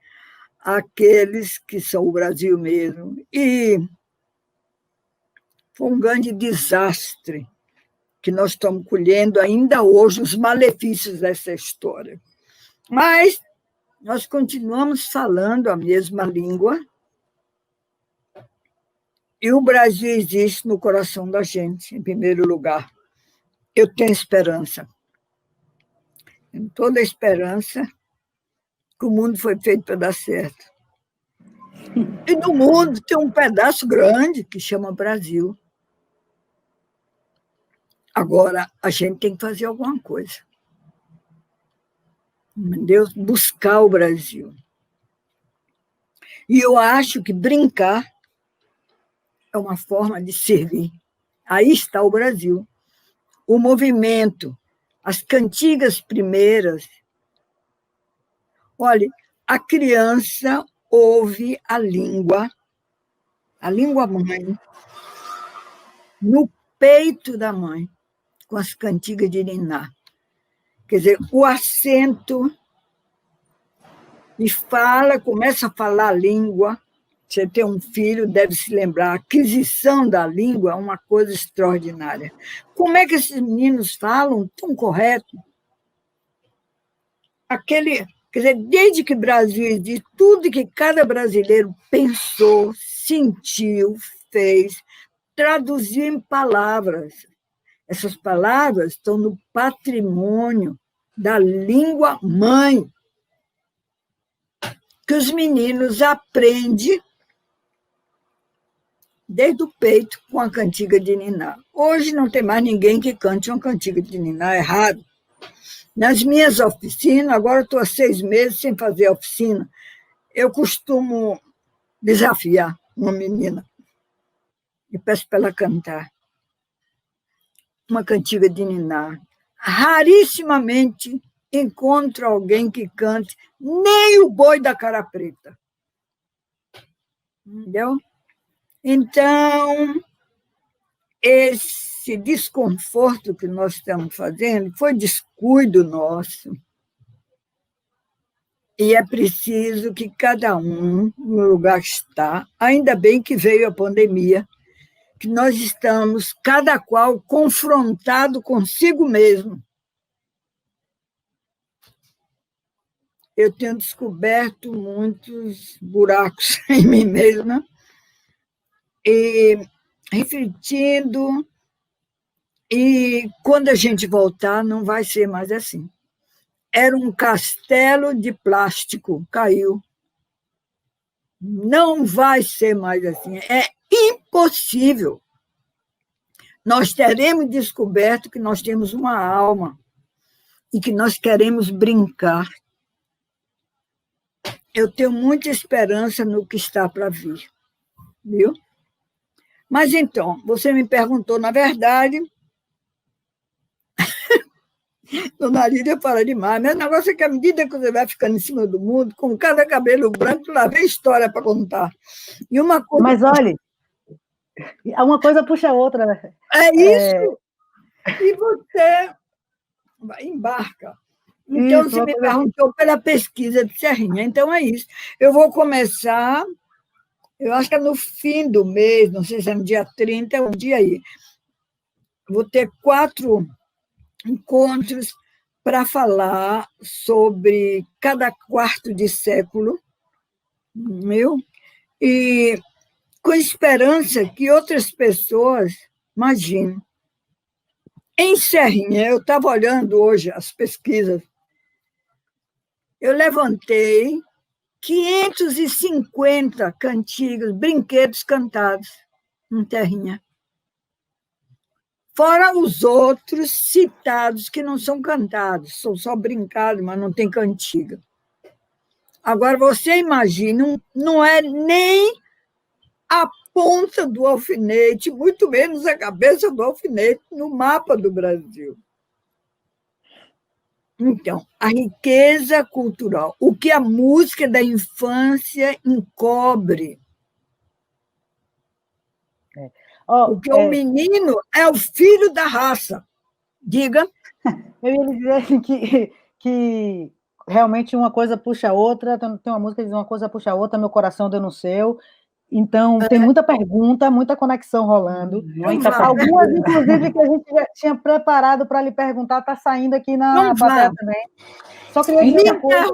àqueles que são o Brasil mesmo. E foi um grande desastre que nós estamos colhendo ainda hoje os malefícios dessa história. Mas nós continuamos falando a mesma língua e o Brasil existe no coração da gente, em primeiro lugar. Eu tenho esperança. Tenho toda a esperança que o mundo foi feito para dar certo. E no mundo tem um pedaço grande que chama Brasil. Agora, a gente tem que fazer alguma coisa. Entendeu? Buscar o Brasil. E eu acho que brincar é uma forma de servir. Aí está o Brasil. O movimento, as cantigas primeiras. Olha, a criança ouve a língua mãe, no peito da mãe, com as cantigas de niná. Quer dizer, o acento, e começa a falar a língua. Você tem um filho, deve se lembrar, a aquisição da língua é uma coisa extraordinária. Como é que esses meninos falam tão correto? Quer dizer, desde que o Brasil existe, tudo que cada brasileiro pensou, sentiu, fez, traduziu em palavras. Essas palavras estão no patrimônio da língua mãe, que os meninos aprendem desde o peito com a cantiga de niná. Hoje não tem mais ninguém que cante uma cantiga de niná, é raro. Nas minhas oficinas, agora estou há 6 meses sem fazer oficina, eu costumo desafiar uma menina e peço para ela cantar uma cantiga de niná. Rarissimamente encontro alguém que cante nem o boi da cara preta. Entendeu? Então, esse desconforto que nós estamos fazendo foi descuido nosso. E é preciso que cada um, no lugar que está, ainda bem que veio a pandemia, que nós estamos, cada qual, confrontado consigo mesmo. Eu tenho descoberto muitos buracos em mim mesma, e refletindo, e quando a gente voltar, não vai ser mais assim. Era um castelo de plástico, caiu. Não vai ser mais assim. É impossível. Nós teremos descoberto que nós temos uma alma e que nós queremos brincar. Eu tenho muita esperança no que está para vir, viu? Mas então, você me perguntou, na verdade, Dona Lídia fala demais, mas o negócio é que à medida que você vai ficando em cima do mundo, com cada cabelo branco, lá vem história para contar. E uma coisa... Mas olha, uma coisa puxa a outra. Né? É isso! E você embarca. Então, isso, você me perguntou pela pesquisa de Serrinha. Então, é isso. Eu vou começar, eu acho que é no fim do mês, não sei se é no dia 30, é um dia aí. Vou ter 4 encontros para falar sobre cada quarto de século, meu, e com esperança que outras pessoas imaginem. Em Serrinha, eu estava olhando hoje as pesquisas, eu levantei 550 cantigas, brinquedos cantados em Serrinha. Fora os outros citados que não são cantados, são só brincados, mas não tem cantiga. Agora, você imagina, não é nem a ponta do alfinete, muito menos a cabeça do alfinete no mapa do Brasil. Então, a riqueza cultural, o que a música da infância encobre. Porque o menino é o filho da raça. Diga. Eu ia dizer assim que realmente uma coisa puxa a outra, tem uma música que diz uma coisa puxa a outra, meu coração deu no seu. Então, tem muita pergunta, muita conexão rolando. Algumas, inclusive, que a gente já tinha preparado para lhe perguntar, está saindo aqui na plateia também. Só queria dizer uma coisa.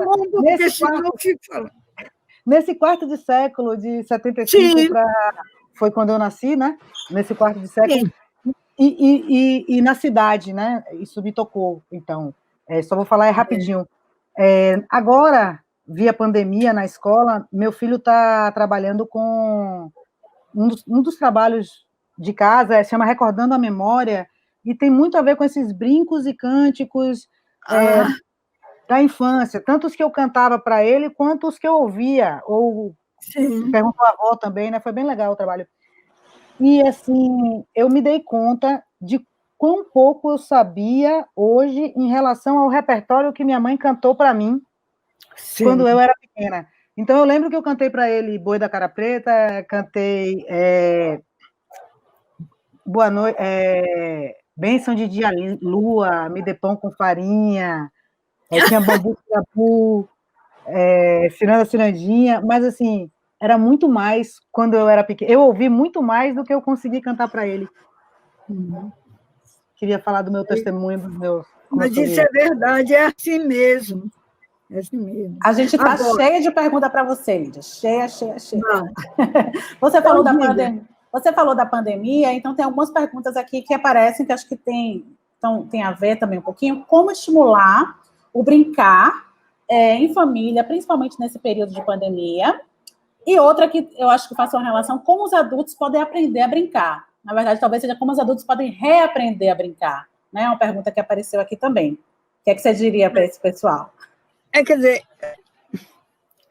Nesse quarto de século, de 75 para... Foi quando eu nasci, né? Nesse quarto de século. E na cidade, né? Isso me tocou. Então, só vou falar rapidinho. Agora, via pandemia na escola, meu filho está trabalhando com... Um dos trabalhos de casa chama Recordando a Memória, e tem muito a ver com esses brincos e cânticos da infância, tanto os que eu cantava para ele, quanto os que eu ouvia, ou perguntou a avó também, né? Foi bem legal o trabalho. E, assim, eu me dei conta de quão pouco eu sabia hoje em relação ao repertório que minha mãe cantou para mim quando eu era pequena. Então, eu lembro que eu cantei para ele Boi da Cara Preta, cantei Boa Noite, Bênção de Dia Lua, Me Dê Pão com Farinha, tinha Bambu Curapu, Ciranda Cirandinha, mas, assim, era muito mais quando eu era pequena. Eu ouvi muito mais do que eu consegui cantar para ele. Queria falar do meu testemunho, dos meus... Mas isso é verdade, é assim mesmo. É assim mesmo. A gente está cheia de perguntas para você, Lídia. Cheia. Você falou da pandemia, então tem algumas perguntas aqui que aparecem, que acho que tem a ver também um pouquinho. Como estimular o brincar em família, principalmente nesse período de pandemia? E outra que eu acho que faz uma relação, como os adultos podem aprender a brincar. Na verdade, talvez seja como os adultos podem reaprender a brincar. Né? É uma pergunta que apareceu aqui também. O que é que você diria para esse pessoal? Quer dizer,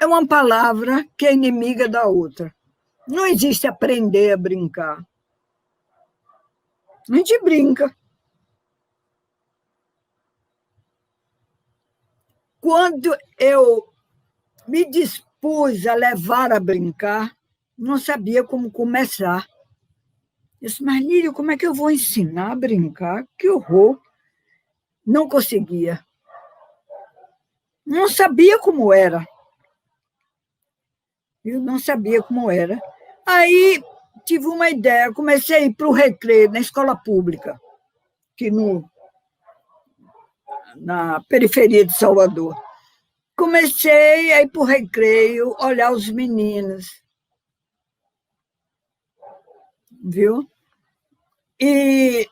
é uma palavra que é inimiga da outra. Não existe aprender a brincar. A gente brinca. Quando eu me dispus a levar a brincar, não sabia como começar. Eu disse, mas, Lídia, como é que eu vou ensinar a brincar? Que horror! Não conseguia. Não sabia como era. Eu não sabia como era. Aí tive uma ideia, comecei a ir para o recreio na escola pública, aqui na periferia de Salvador. Comecei a ir para o recreio, olhar os meninos. Viu? E,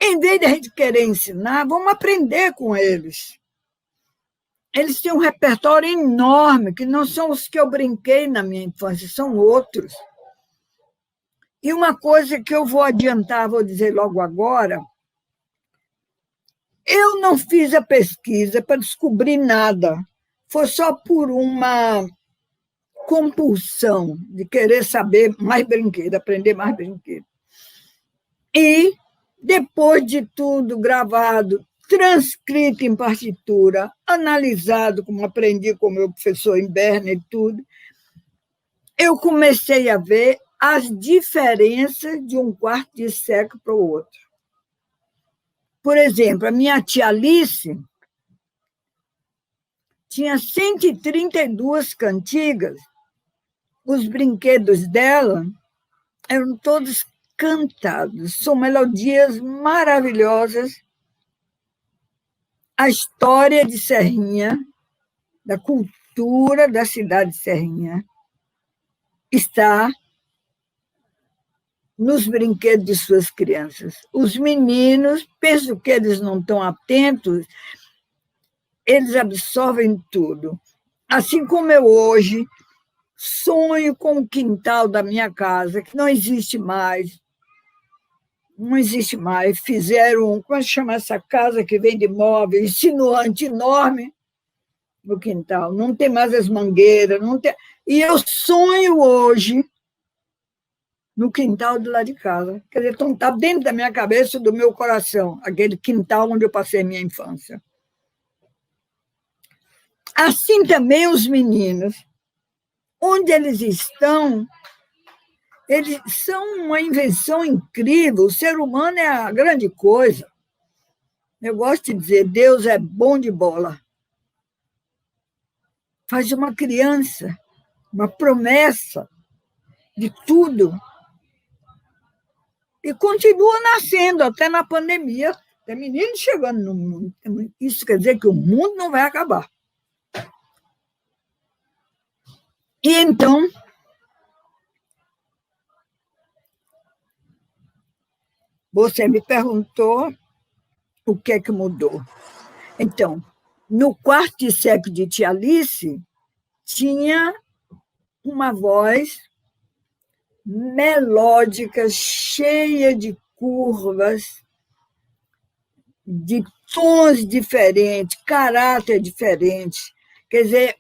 em vez de a gente querer ensinar, vamos aprender com eles. Eles têm um repertório enorme, que não são os que eu brinquei na minha infância, são outros. E uma coisa que eu vou adiantar, vou dizer logo agora, eu não fiz a pesquisa para descobrir nada, foi só por uma compulsão de querer saber mais brinquedo, aprender mais brinquedo. E, depois de tudo gravado, transcrito em partitura, analisado, como aprendi com o meu professor em Berna e tudo, eu comecei a ver as diferenças de um quarto de século para o outro. Por exemplo, a minha tia Alice tinha 132 cantigas, os brinquedos dela eram todos cantados, são melodias maravilhosas. A história de Serrinha, da cultura da cidade de Serrinha, está nos brinquedos de suas crianças. Os meninos, penso que eles não estão atentos, eles absorvem tudo. Assim como eu hoje sonho com o quintal da minha casa, que não existe mais. Não existe mais. Fizeram, como se chama essa casa que vende móveis, insinuante enorme no quintal. Não tem mais as mangueiras. Não tem... E eu sonho hoje no quintal do lado de casa. Quer dizer, então está dentro da minha cabeça e do meu coração, aquele quintal onde eu passei minha infância. Assim também os meninos. Onde eles estão, eles são uma invenção incrível. O ser humano é a grande coisa. Eu gosto de dizer, Deus é bom de bola. Faz uma criança, uma promessa de tudo. E continua nascendo, até na pandemia. Tem meninos chegando no mundo. Isso quer dizer que o mundo não vai acabar. E então, você me perguntou o que é que mudou. Então, no quarto de século de tia Alice, tinha uma voz melódica, cheia de curvas, de tons diferentes, caráter diferente. Quer dizer,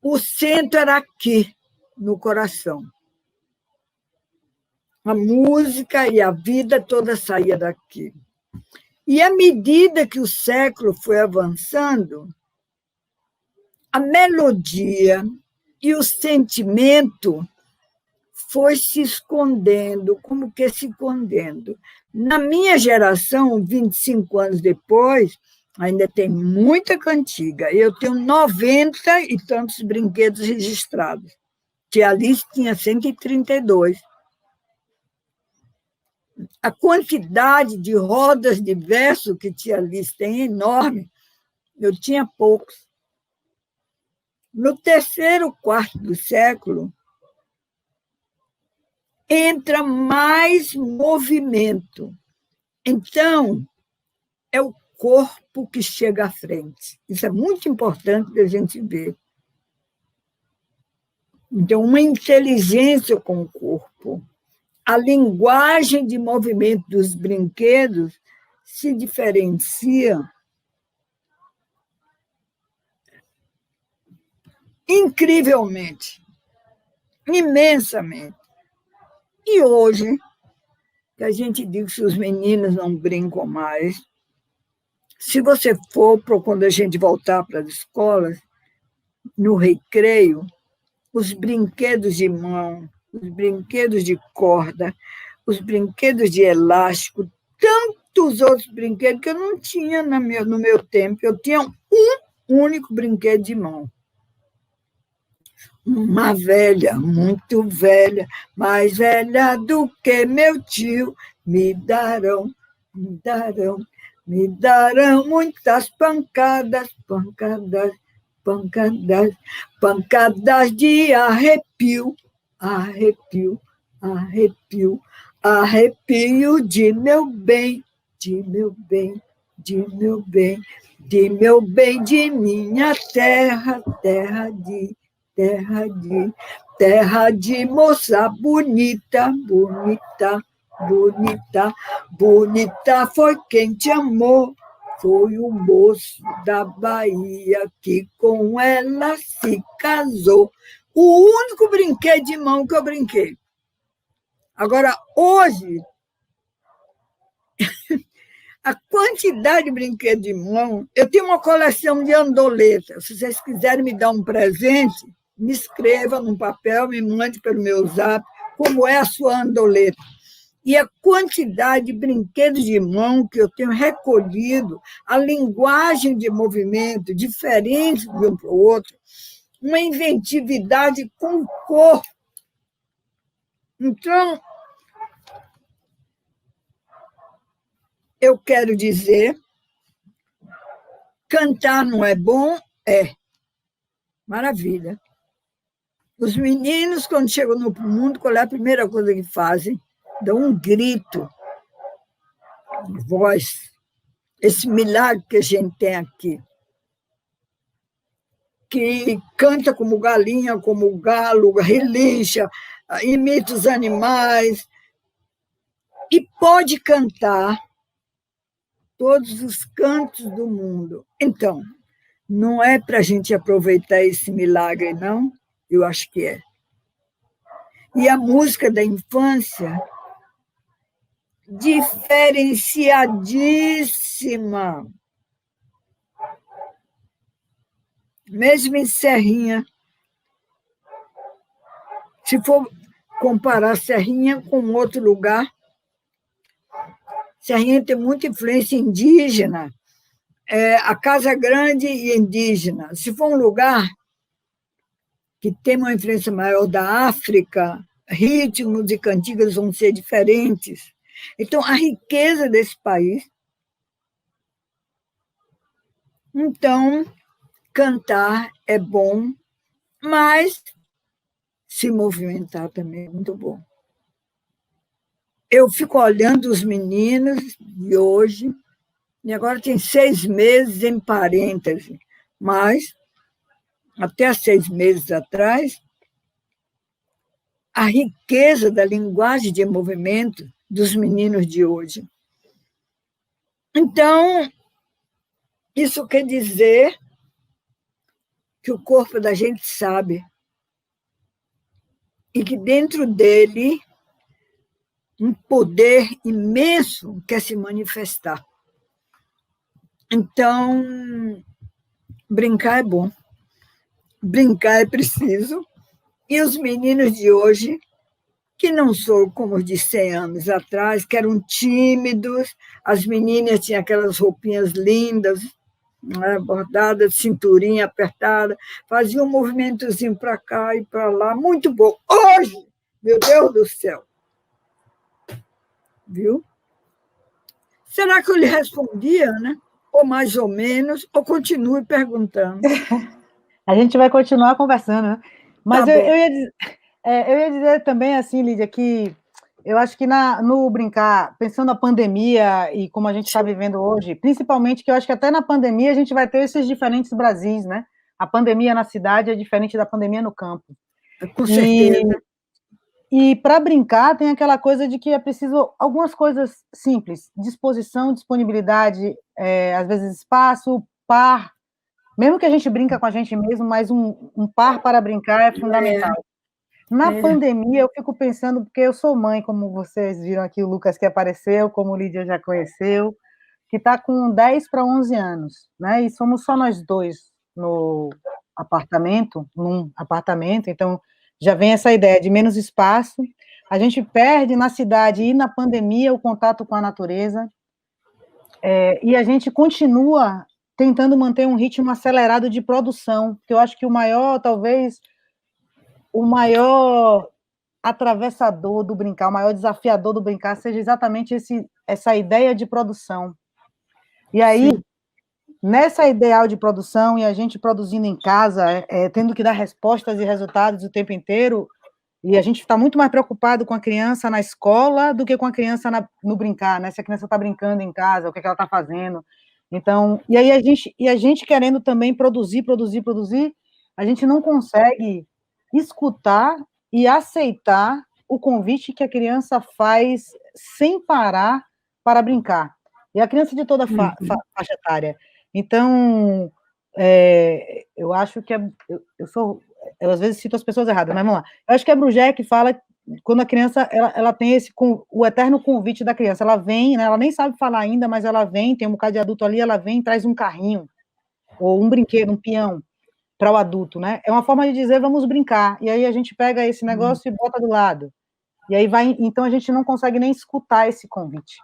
o centro era aqui, no coração. A música e a vida toda saía daqui. E, à medida que o século foi avançando, a melodia e o sentimento foi se escondendo, como que se escondendo. Na minha geração, 25 anos depois, ainda tem muita cantiga. Eu tenho 90 e tantos brinquedos registrados. Tia Alice tinha 132. A quantidade de rodas de verso que tia Alice tem é enorme. Eu tinha poucos. No terceiro quarto do século, entra mais movimento. Então, é o corpo que chega à frente. Isso é muito importante da gente ver. Então, uma inteligência com o corpo. A linguagem de movimento dos brinquedos se diferencia incrivelmente, imensamente. E hoje, que a gente diz que os meninos não brincam mais, se você for, quando a gente voltar para as escolas, no recreio, os brinquedos de mão, os brinquedos de corda, os brinquedos de elástico, tantos outros brinquedos que eu não tinha no meu tempo. Eu tinha um único brinquedo de mão. Uma velha, muito velha, mais velha do que meu tio, me darão muitas pancadas, pancadas, pancadas, pancadas de arrepio, arrepio, arrepio, arrepio de meu bem, de meu bem, de meu bem, de meu bem, de minha terra, terra de moça bonita, bonita, bonita, bonita foi quem te amou. Foi o moço da Bahia que com ela se casou. O único brinquedo de mão que eu brinquei. Agora, hoje, a quantidade de brinquedos de mão... Eu tenho uma coleção de andoletas. Se vocês quiserem me dar um presente, me escreva num papel, me mande pelo meu zap como é a sua andoleta. E a quantidade de brinquedos de mão que eu tenho recolhido, a linguagem de movimento diferente de um para o outro, uma inventividade com o corpo. Então, eu quero dizer, cantar não é bom? É. Maravilha. Os meninos, quando chegam no mundo, qual é a primeira coisa que fazem? Dão um grito, voz, esse milagre que a gente tem aqui, que canta como galinha, como galo, relincha, imita os animais, e pode cantar todos os cantos do mundo. Então, não é para a gente aproveitar esse milagre, não? Eu acho que é. E a música da infância, diferenciadíssima. Mesmo em Serrinha, se for comparar Serrinha com outro lugar, Serrinha tem muita influência indígena, a Casa Grande e indígena. Se for um lugar que tem uma influência maior da África, ritmos e cantigas vão ser diferentes. Então, a riqueza desse país. Então, cantar é bom, mas se movimentar também é muito bom. Eu fico olhando os meninos de hoje, e agora tem 6 meses em parêntese, mas até 6 meses atrás, a riqueza da linguagem de movimento dos meninos de hoje. Então, isso quer dizer que o corpo da gente sabe e que dentro dele um poder imenso quer se manifestar. Então, brincar é bom, brincar é preciso. E os meninos de hoje, que não são como os de 100 anos atrás, que eram tímidos, as meninas tinham aquelas roupinhas lindas, né, bordadas, cinturinha apertada, faziam um movimentozinho para cá e para lá, muito bom. Hoje, meu Deus do céu, viu? Será que eu lhe respondia, né? Ou mais ou menos, ou continue perguntando. A gente vai continuar conversando, né? Mas Tá eu, bom. eu ia dizer também, assim, Lídia, que eu acho que no brincar, pensando na pandemia e como a gente está vivendo hoje, principalmente que eu acho que até na pandemia a gente vai ter esses diferentes Brasis, né? A pandemia na cidade é diferente da pandemia no campo. Com certeza. E para brincar tem aquela coisa de que é preciso algumas coisas simples, disposição, disponibilidade, às vezes espaço, par, mesmo que a gente brinca com a gente mesmo, mas um par para brincar é fundamental. Na pandemia, eu fico pensando, porque eu sou mãe, como vocês viram aqui, o Lucas que apareceu, como o Lídia já conheceu, que está com 10 para 11 anos, né? E somos só nós dois num apartamento, então já vem essa ideia de menos espaço. A gente perde na cidade e na pandemia o contato com a natureza, e a gente continua tentando manter um ritmo acelerado de produção, que eu acho que o maior atravessador do brincar, o maior desafiador do brincar seja exatamente essa ideia de produção. E aí, sim, nessa ideal de produção, e a gente produzindo em casa, tendo que dar respostas e resultados o tempo inteiro, e a gente está muito mais preocupado com a criança na escola do que com a criança no brincar, né? Se a criança está brincando em casa, o que ela está fazendo. Então, e aí a gente querendo também produzir, a gente não consegue escutar e aceitar o convite que a criança faz sem parar para brincar. E a criança de toda faixa etária. Então, eu acho que eu às vezes cito as pessoas erradas, mas vamos lá. Eu acho que é Brugé que fala quando a criança ela tem o eterno convite da criança. Ela vem, né, ela nem sabe falar ainda, mas ela vem, tem um bocado de adulto ali, ela vem e traz um carrinho, ou um brinquedo, um peão, para o adulto, né? É uma forma de dizer, vamos brincar. E aí a gente pega esse negócio e bota do lado. E aí então a gente não consegue nem escutar esse convite.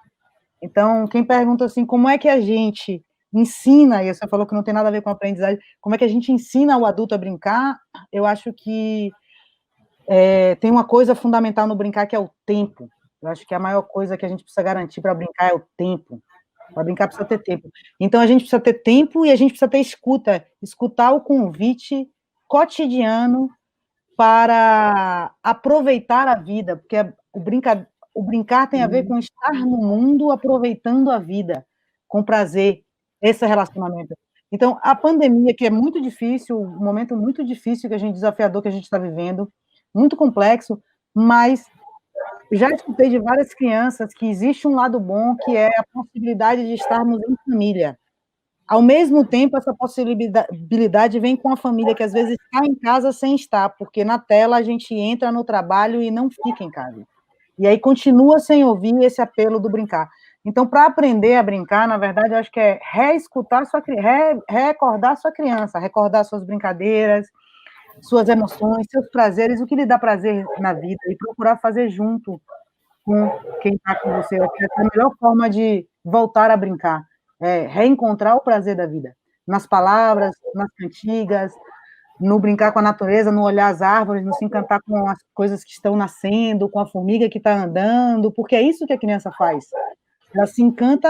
Então, quem pergunta assim, como é que a gente ensina, e você falou que não tem nada a ver com a aprendizagem, como é que a gente ensina o adulto a brincar? Eu acho que tem uma coisa fundamental no brincar, que é o tempo. Eu acho que a maior coisa que a gente precisa garantir para brincar é o tempo. Para brincar precisa ter tempo. Então, a gente precisa ter tempo e a gente precisa ter escutar o convite cotidiano para aproveitar a vida, porque o brincar tem a ver com estar no mundo aproveitando a vida, com prazer, esse relacionamento. Então, a pandemia, que é muito difícil, um momento muito difícil, desafiador que a gente está vivendo, muito complexo, mas já escutei de várias crianças que existe um lado bom, que é a possibilidade de estarmos em família. Ao mesmo tempo, essa possibilidade vem com a família, que às vezes está em casa sem estar, porque na tela a gente entra no trabalho e não fica em casa. E aí continua sem ouvir esse apelo do brincar. Então, para aprender a brincar, na verdade, eu acho que é recordar sua criança, recordar suas brincadeiras, suas emoções, seus prazeres, o que lhe dá prazer na vida, e procurar fazer junto com quem está com você. Eu acho que é a melhor forma de voltar a brincar, reencontrar o prazer da vida, nas palavras, nas cantigas, no brincar com a natureza, no olhar as árvores, no se encantar com as coisas que estão nascendo, com a formiga que está andando, porque é isso que a criança faz. Ela se encanta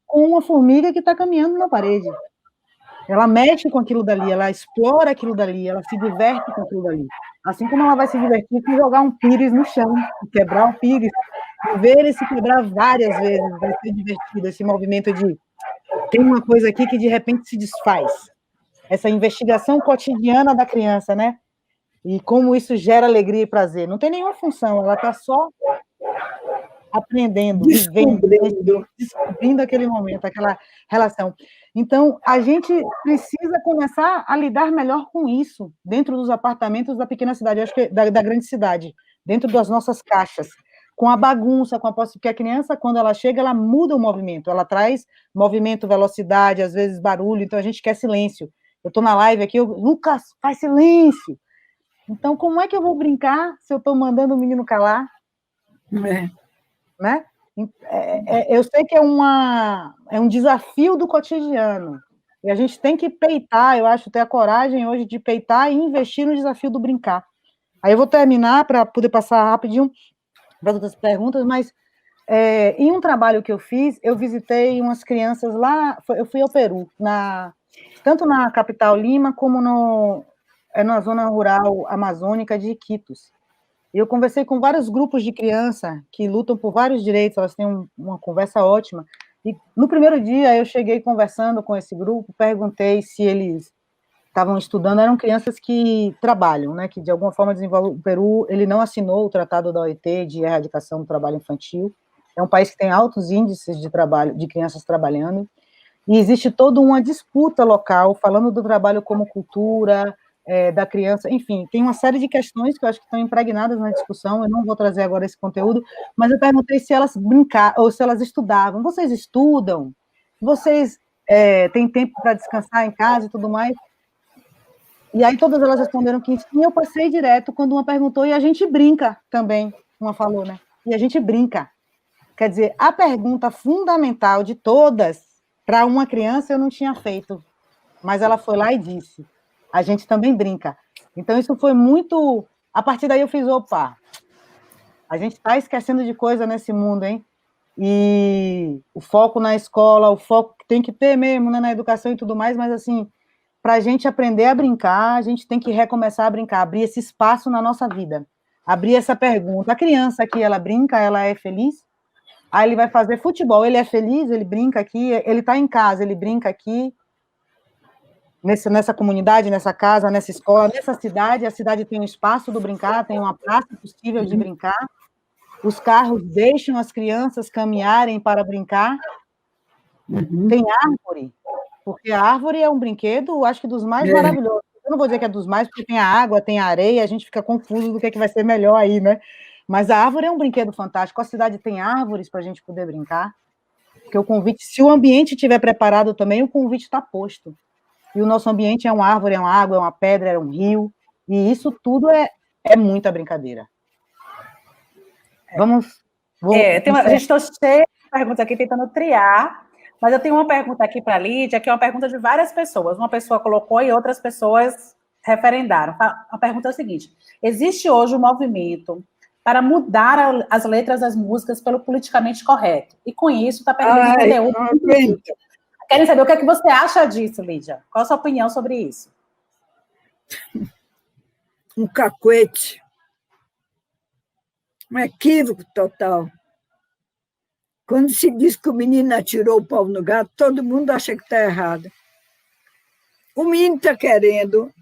com uma formiga que está caminhando na parede. Ela mexe com aquilo dali, ela explora aquilo dali, ela se diverte com aquilo dali. Assim como ela vai se divertir com jogar um pires no chão, quebrar o pires, e ver ele se quebrar várias vezes, vai ser divertido, esse movimento de tem uma coisa aqui que de repente se desfaz. Essa investigação cotidiana da criança, né? E como isso gera alegria e prazer. Não tem nenhuma função, ela está só aprendendo, vivendo, descobrindo aquele momento, aquela relação. Então, a gente precisa começar a lidar melhor com isso, dentro dos apartamentos da pequena cidade, acho que da grande cidade, dentro das nossas caixas, com a bagunça, porque a criança, quando ela chega, ela muda o movimento, ela traz movimento, velocidade, às vezes barulho, então a gente quer silêncio. Eu estou na live aqui, Lucas, faz silêncio! Então, como é que eu vou brincar se eu estou mandando o menino calar? Né? Eu sei que é um desafio do cotidiano, e a gente tem que peitar, eu acho, ter a coragem hoje de peitar e investir no desafio do brincar. Aí eu vou terminar para poder passar rapidinho para outras perguntas, mas em um trabalho que eu fiz, eu visitei umas crianças lá, eu fui ao Peru, tanto na capital Lima, como na zona rural amazônica de Iquitos. E eu conversei com vários grupos de criança que lutam por vários direitos, elas têm uma conversa ótima. E no primeiro dia, eu cheguei conversando com esse grupo, perguntei se eles estavam estudando, eram crianças que trabalham, né, que de alguma forma desenvolvem. O Peru, ele não assinou o Tratado da OIT de erradicação do trabalho infantil, é um país que tem altos índices de trabalho, de crianças trabalhando, e existe toda uma disputa local, falando do trabalho como cultura, da criança, enfim, tem uma série de questões que eu acho que estão impregnadas na discussão, eu não vou trazer agora esse conteúdo, mas eu perguntei se elas brincavam, ou se elas estudavam. Vocês estudam? Vocês têm tempo para descansar em casa e tudo mais? E aí todas elas responderam que sim, eu passei direto quando uma perguntou, e a gente brinca também, uma falou, né? E a gente brinca. Quer dizer, a pergunta fundamental de todas, para uma criança, eu não tinha feito, mas ela foi lá e disse, a gente também brinca. Então, isso foi muito... A partir daí eu fiz, opa, a gente está esquecendo de coisa nesse mundo, hein? E o foco na escola, o foco que tem que ter mesmo, né, na educação e tudo mais, mas, assim, para a gente aprender a brincar, a gente tem que recomeçar a brincar, abrir esse espaço na nossa vida, abrir essa pergunta. A criança aqui, ela brinca, ela é feliz? Aí ele vai fazer futebol, ele é feliz, ele brinca aqui, ele está em casa, ele brinca aqui, nessa comunidade, nessa casa, nessa escola, nessa cidade, a cidade tem um espaço do brincar, tem uma praça possível de brincar, os carros deixam as crianças caminharem para brincar, tem árvore, porque a árvore é um brinquedo, acho que dos mais maravilhosos. Eu não vou dizer que é dos mais, porque tem a água, tem a areia, a gente fica confuso do que vai ser melhor aí, né? Mas a árvore é um brinquedo fantástico, a cidade tem árvores para a gente poder brincar, porque o convite, se o ambiente estiver preparado também, o convite está posto. E o nosso ambiente é uma árvore, é uma água, é uma pedra, é um rio, e isso tudo é muita brincadeira. A gente está cheio de perguntas aqui, tentando triar, mas eu tenho uma pergunta aqui para a Lídia, que é uma pergunta de várias pessoas. Uma pessoa colocou e outras pessoas referendaram. A pergunta é o seguinte: existe hoje um movimento para mudar as letras das músicas pelo politicamente correto, e com isso está perdendo conteúdo. Querem saber o que é que você acha disso, Lídia? Qual a sua opinião sobre isso? Um cacuete. Um equívoco total. Quando se diz que o menino atirou o pau no gato, todo mundo acha que está errado. O menino está querendo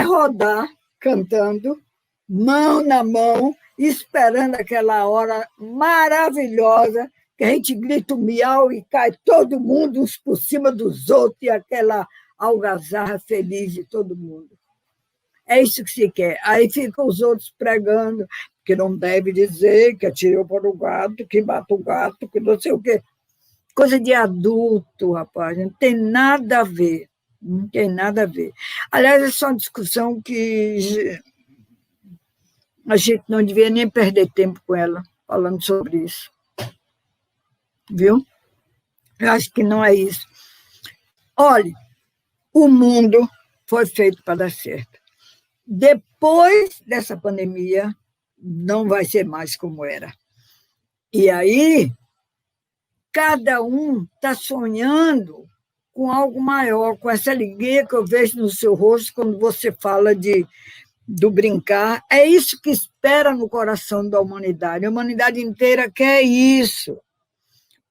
rodar, cantando, mão na mão, esperando aquela hora maravilhosa, que a gente grita um miau e cai todo mundo, uns por cima dos outros, e aquela algazarra feliz de todo mundo. É isso que se quer. Aí ficam os outros pregando que não deve dizer, que atirou para o gato, que mata o gato, que não sei o quê. Coisa de adulto, rapaz, não tem nada a ver. Não tem nada a ver. Aliás, essa é uma discussão que a gente não devia nem perder tempo com ela, falando sobre isso. Viu? Eu acho que não é isso. Olha, o mundo foi feito para dar certo. Depois dessa pandemia, não vai ser mais como era. E aí, cada um está sonhando com algo maior, com essa alegria que eu vejo no seu rosto quando você fala do brincar. É isso que espera no coração da humanidade. A humanidade inteira quer isso.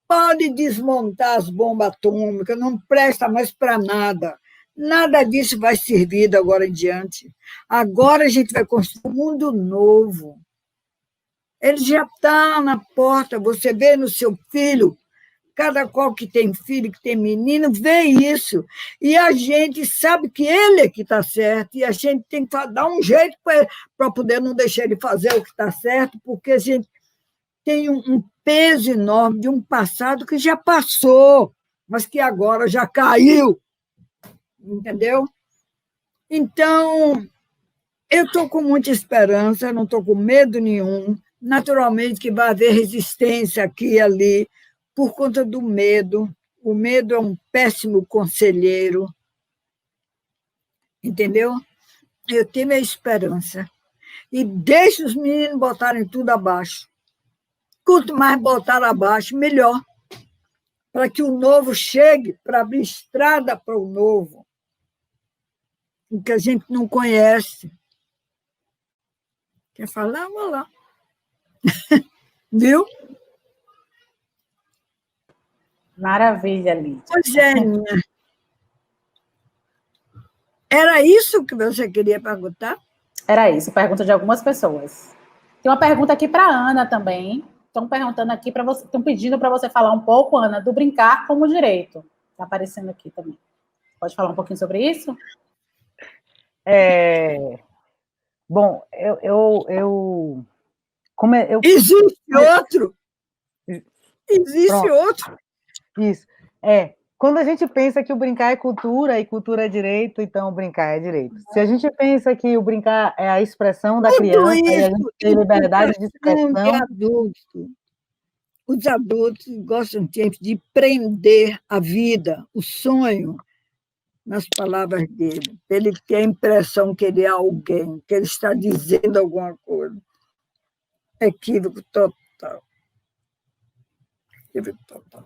Pode desmontar as bombas atômicas, não presta mais para nada. Nada disso vai servir de agora em diante. Agora a gente vai construir um mundo novo. Ele já está na porta, você vê no seu filho, cada qual que tem filho, que tem menino, vê isso. E a gente sabe que ele é que está certo, e a gente tem que dar um jeito para poder não deixar ele fazer o que está certo, porque a gente tem um peso enorme de um passado que já passou, mas que agora já caiu, entendeu? Então, eu estou com muita esperança, não estou com medo nenhum. Naturalmente que vai haver resistência aqui e ali, por conta do medo. O medo é um péssimo conselheiro, entendeu? Eu tenho a esperança. E deixe os meninos botarem tudo abaixo. Quanto mais botar abaixo, melhor. Para que o novo chegue, para abrir estrada para o novo, o que a gente não conhece. Quer falar? Vamos lá. Viu? Maravilha, Lídia. Pois é, Aninha. Era isso que você queria perguntar? Era isso, pergunta de algumas pessoas. Tem uma pergunta aqui para a Ana também. Estão perguntando aqui para você, estão pedindo para você falar um pouco, Ana, do brincar como direito. Está aparecendo aqui também. Pode falar um pouquinho sobre isso? Bom, Existe outro! Existe Pronto. outro! Isso. Quando a gente pensa que o brincar é cultura e cultura é direito, então o brincar é direito. Se a gente pensa que o brincar é a expressão da criança e a gente tem liberdade de expressão... Os adultos gostam de prender a vida, o sonho, nas palavras dele. Ele tem a impressão que ele é alguém, que ele está dizendo alguma coisa. Equívoco total. Equívoco total.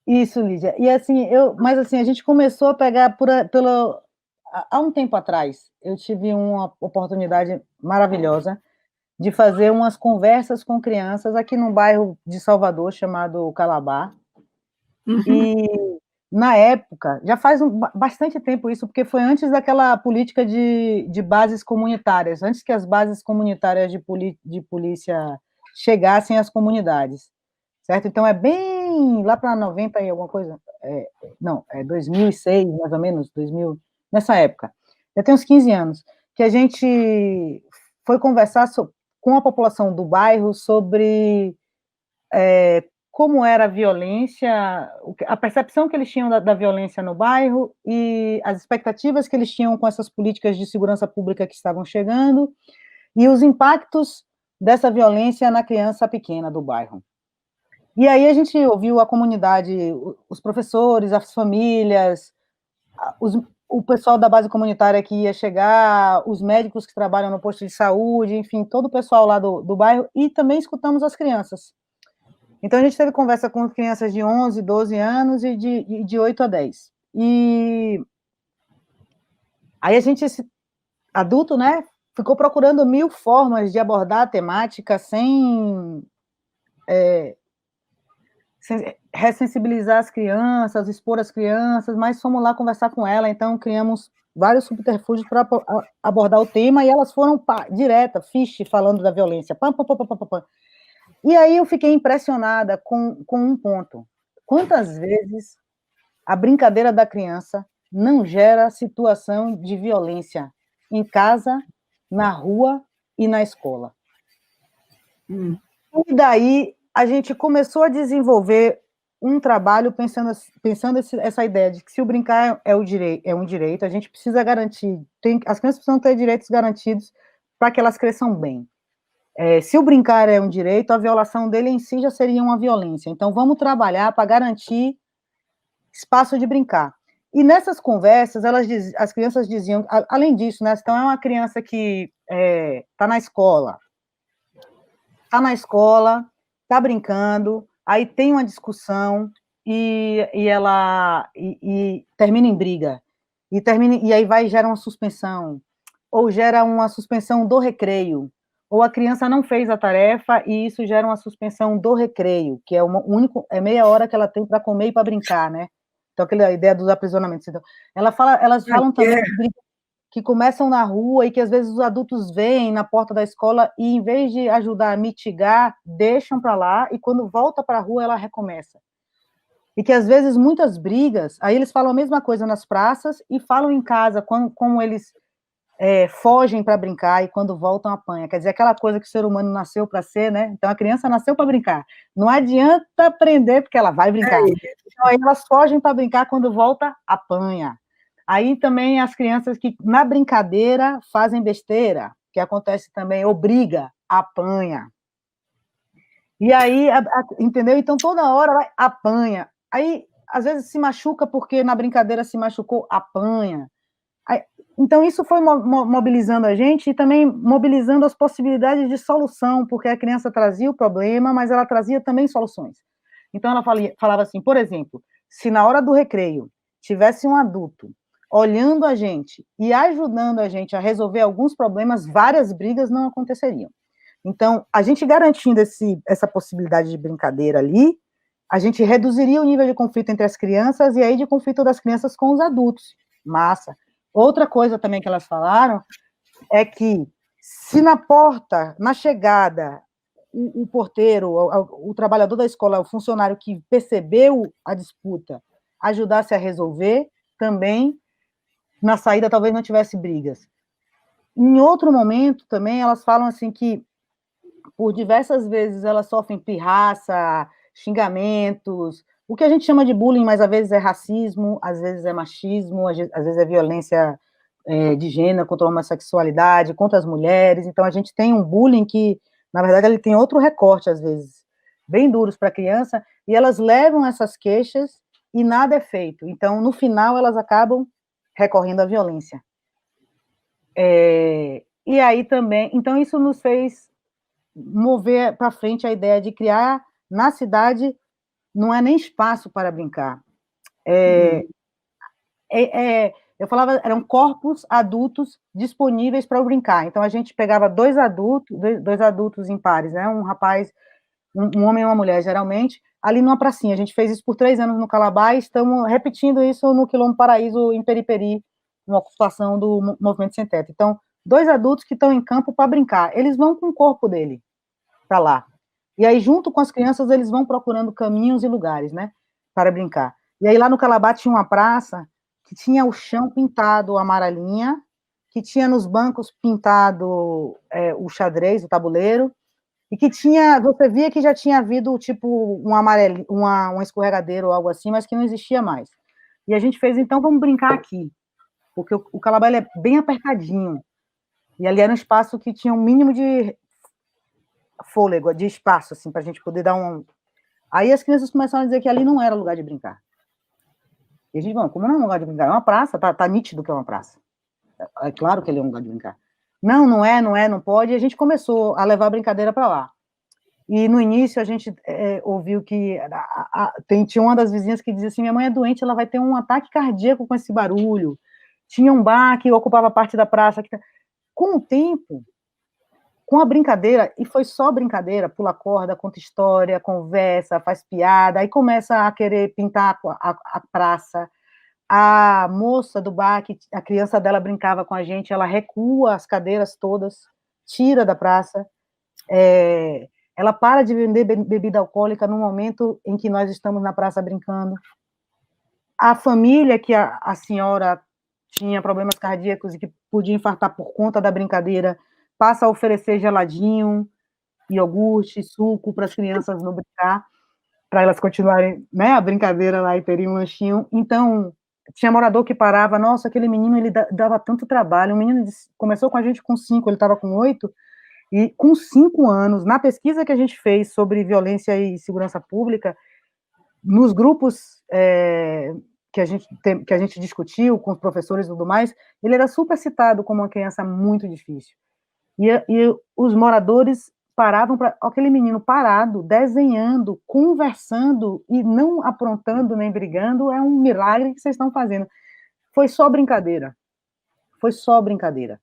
Isso, Lídia. E assim, mas assim, a gente começou a pegar há um tempo atrás, eu tive uma oportunidade maravilhosa de fazer umas conversas com crianças aqui num bairro de Salvador chamado Calabar. Uhum. E na época, já faz bastante tempo isso, porque foi antes daquela política de bases comunitárias, antes que as bases comunitárias de polícia chegassem às comunidades, certo? Então, é bem lá para 90 e alguma coisa, 2006, mais ou menos, 2000, nessa época. Já tem uns 15 anos, que a gente foi conversar com a população do bairro sobre como era a violência, a percepção que eles tinham da violência no bairro e as expectativas que eles tinham com essas políticas de segurança pública que estavam chegando e os impactos dessa violência na criança pequena do bairro. E aí a gente ouviu a comunidade, os professores, as famílias, o pessoal da base comunitária que ia chegar, os médicos que trabalham no posto de saúde, enfim, todo o pessoal lá do bairro, e também escutamos as crianças. Então, a gente teve conversa com crianças de 11, 12 anos e de 8 a 10. E aí a gente, adulto, né, ficou procurando 1000 formas de abordar a temática sem ressensibilizar as crianças, expor as crianças, mas fomos lá conversar com ela, então criamos vários subterfúgios para abordar o tema, e elas foram direta, falando da violência, pam. E aí eu fiquei impressionada com um ponto. Quantas vezes a brincadeira da criança não gera situação de violência em casa, na rua e na escola? E daí a gente começou a desenvolver um trabalho pensando essa ideia de que se o brincar é um direito, a gente precisa garantir, as crianças precisam ter direitos garantidos para que elas cresçam bem. Se o brincar é um direito, a violação dele em si já seria uma violência. Então, vamos trabalhar para garantir espaço de brincar. E nessas conversas, as crianças diziam, além disso, né, então é uma criança que está na escola, está brincando, aí tem uma discussão e ela termina em briga, e aí gera uma suspensão, ou gera uma suspensão do recreio, ou a criança não fez a tarefa e isso gera uma suspensão do recreio, que é meia hora que ela tem para comer e para brincar, né? Então, aquela ideia dos aprisionamentos. Então, elas falam também que começam na rua e que às vezes os adultos veem na porta da escola e, em vez de ajudar a mitigar, deixam para lá e quando volta para a rua ela recomeça. E que às vezes muitas brigas, aí eles falam a mesma coisa nas praças e falam em casa, como eles fogem para brincar e quando voltam apanha. Quer dizer, aquela coisa que o ser humano nasceu para ser, né? Então a criança nasceu para brincar. Não adianta aprender porque ela vai brincar. Então aí elas fogem para brincar, quando volta, apanha. Aí também as crianças que na brincadeira fazem besteira, que acontece também, obriga, apanha. E aí, entendeu? Então toda hora ela apanha. Aí, às vezes se machuca porque na brincadeira se machucou, apanha. Aí, então isso foi mobilizando a gente e também mobilizando as possibilidades de solução, porque a criança trazia o problema, mas ela trazia também soluções. Então ela falava assim, por exemplo, se na hora do recreio tivesse um adulto olhando a gente e ajudando a gente a resolver alguns problemas, várias brigas não aconteceriam. Então, a gente garantindo essa possibilidade de brincadeira ali, a gente reduziria o nível de conflito entre as crianças e aí de conflito das crianças com os adultos. Massa. Outra coisa também que elas falaram é que se na porta, na chegada, o porteiro, o trabalhador da escola, o funcionário que percebeu a disputa, ajudasse a resolver, também na saída talvez não tivesse brigas. Em outro momento também elas falam assim que por diversas vezes elas sofrem pirraça, xingamentos, o que a gente chama de bullying, mas às vezes é racismo, às vezes é machismo, às vezes é violência de gênero, contra a homossexualidade, contra as mulheres. Então a gente tem um bullying que, na verdade, ele tem outro recorte, às vezes, bem duros para a criança, e elas levam essas queixas e nada é feito. Então, no final, elas acabam recorrendo à violência. E aí também, então isso nos fez mover para frente a ideia de criar na cidade, não é nem espaço para brincar. Eu falava, eram corpos adultos disponíveis para brincar. Então a gente pegava dois adultos em pares, né? Um rapaz, um homem e uma mulher, geralmente, ali numa pracinha. A gente fez isso por 3 anos no Calabá e estamos repetindo isso no Quilombo Paraíso, em Periperi, uma ocupação do Movimento Sem Teto. Então, 2 adultos que estão em campo para brincar. Eles vão com o corpo dele para lá. E aí, junto com as crianças, eles vão procurando caminhos e lugares, né, para brincar. E aí, lá no Calabá, tinha uma praça que tinha o chão pintado amarelinha, que tinha nos bancos pintado o xadrez, o tabuleiro, e que tinha, você via que já tinha havido, tipo, um escorregadeiro ou algo assim, mas que não existia mais. E a gente fez, então, vamos brincar aqui, porque o Calabá é bem apertadinho, e ali era um espaço que tinha um mínimo de fôlego, de espaço, assim, para a gente poder dar um... Aí as crianças começaram a dizer que ali não era lugar de brincar. E a gente, bom, como não é um lugar de brincar? É uma praça, tá nítido que é uma praça. É claro que ele é um lugar de brincar. Não pode, e a gente começou a levar a brincadeira para lá. E no início a gente ouviu que tinha uma das vizinhas que dizia assim, minha mãe é doente, ela vai ter um ataque cardíaco com esse barulho. Tinha um bar que ocupava parte da praça. Com o tempo, com a brincadeira, e foi só brincadeira, pula corda, conta história, conversa, faz piada, aí começa a querer pintar a praça. A moça do bar, que a criança dela brincava com a gente, ela recua as cadeiras todas, tira da praça, ela para de vender bebida alcoólica no momento em que nós estamos na praça brincando. A família, que a senhora tinha problemas cardíacos e que podia infartar por conta da brincadeira, passa a oferecer geladinho, iogurte, suco para as crianças não brincar, para elas continuarem, né, a brincadeira lá e terem um lanchinho. Então, tinha morador que parava, nossa, aquele menino, ele dava tanto trabalho, o menino começou com a gente com 5, ele estava com 8, e com 5 anos, na pesquisa que a gente fez sobre violência e segurança pública, nos grupos que a gente discutiu com os professores e tudo mais, ele era super citado como uma criança muito difícil. E os moradores paravam para aquele menino parado, desenhando, conversando e não aprontando nem brigando, é um milagre que vocês estão fazendo. Foi só brincadeira. Foi só brincadeira.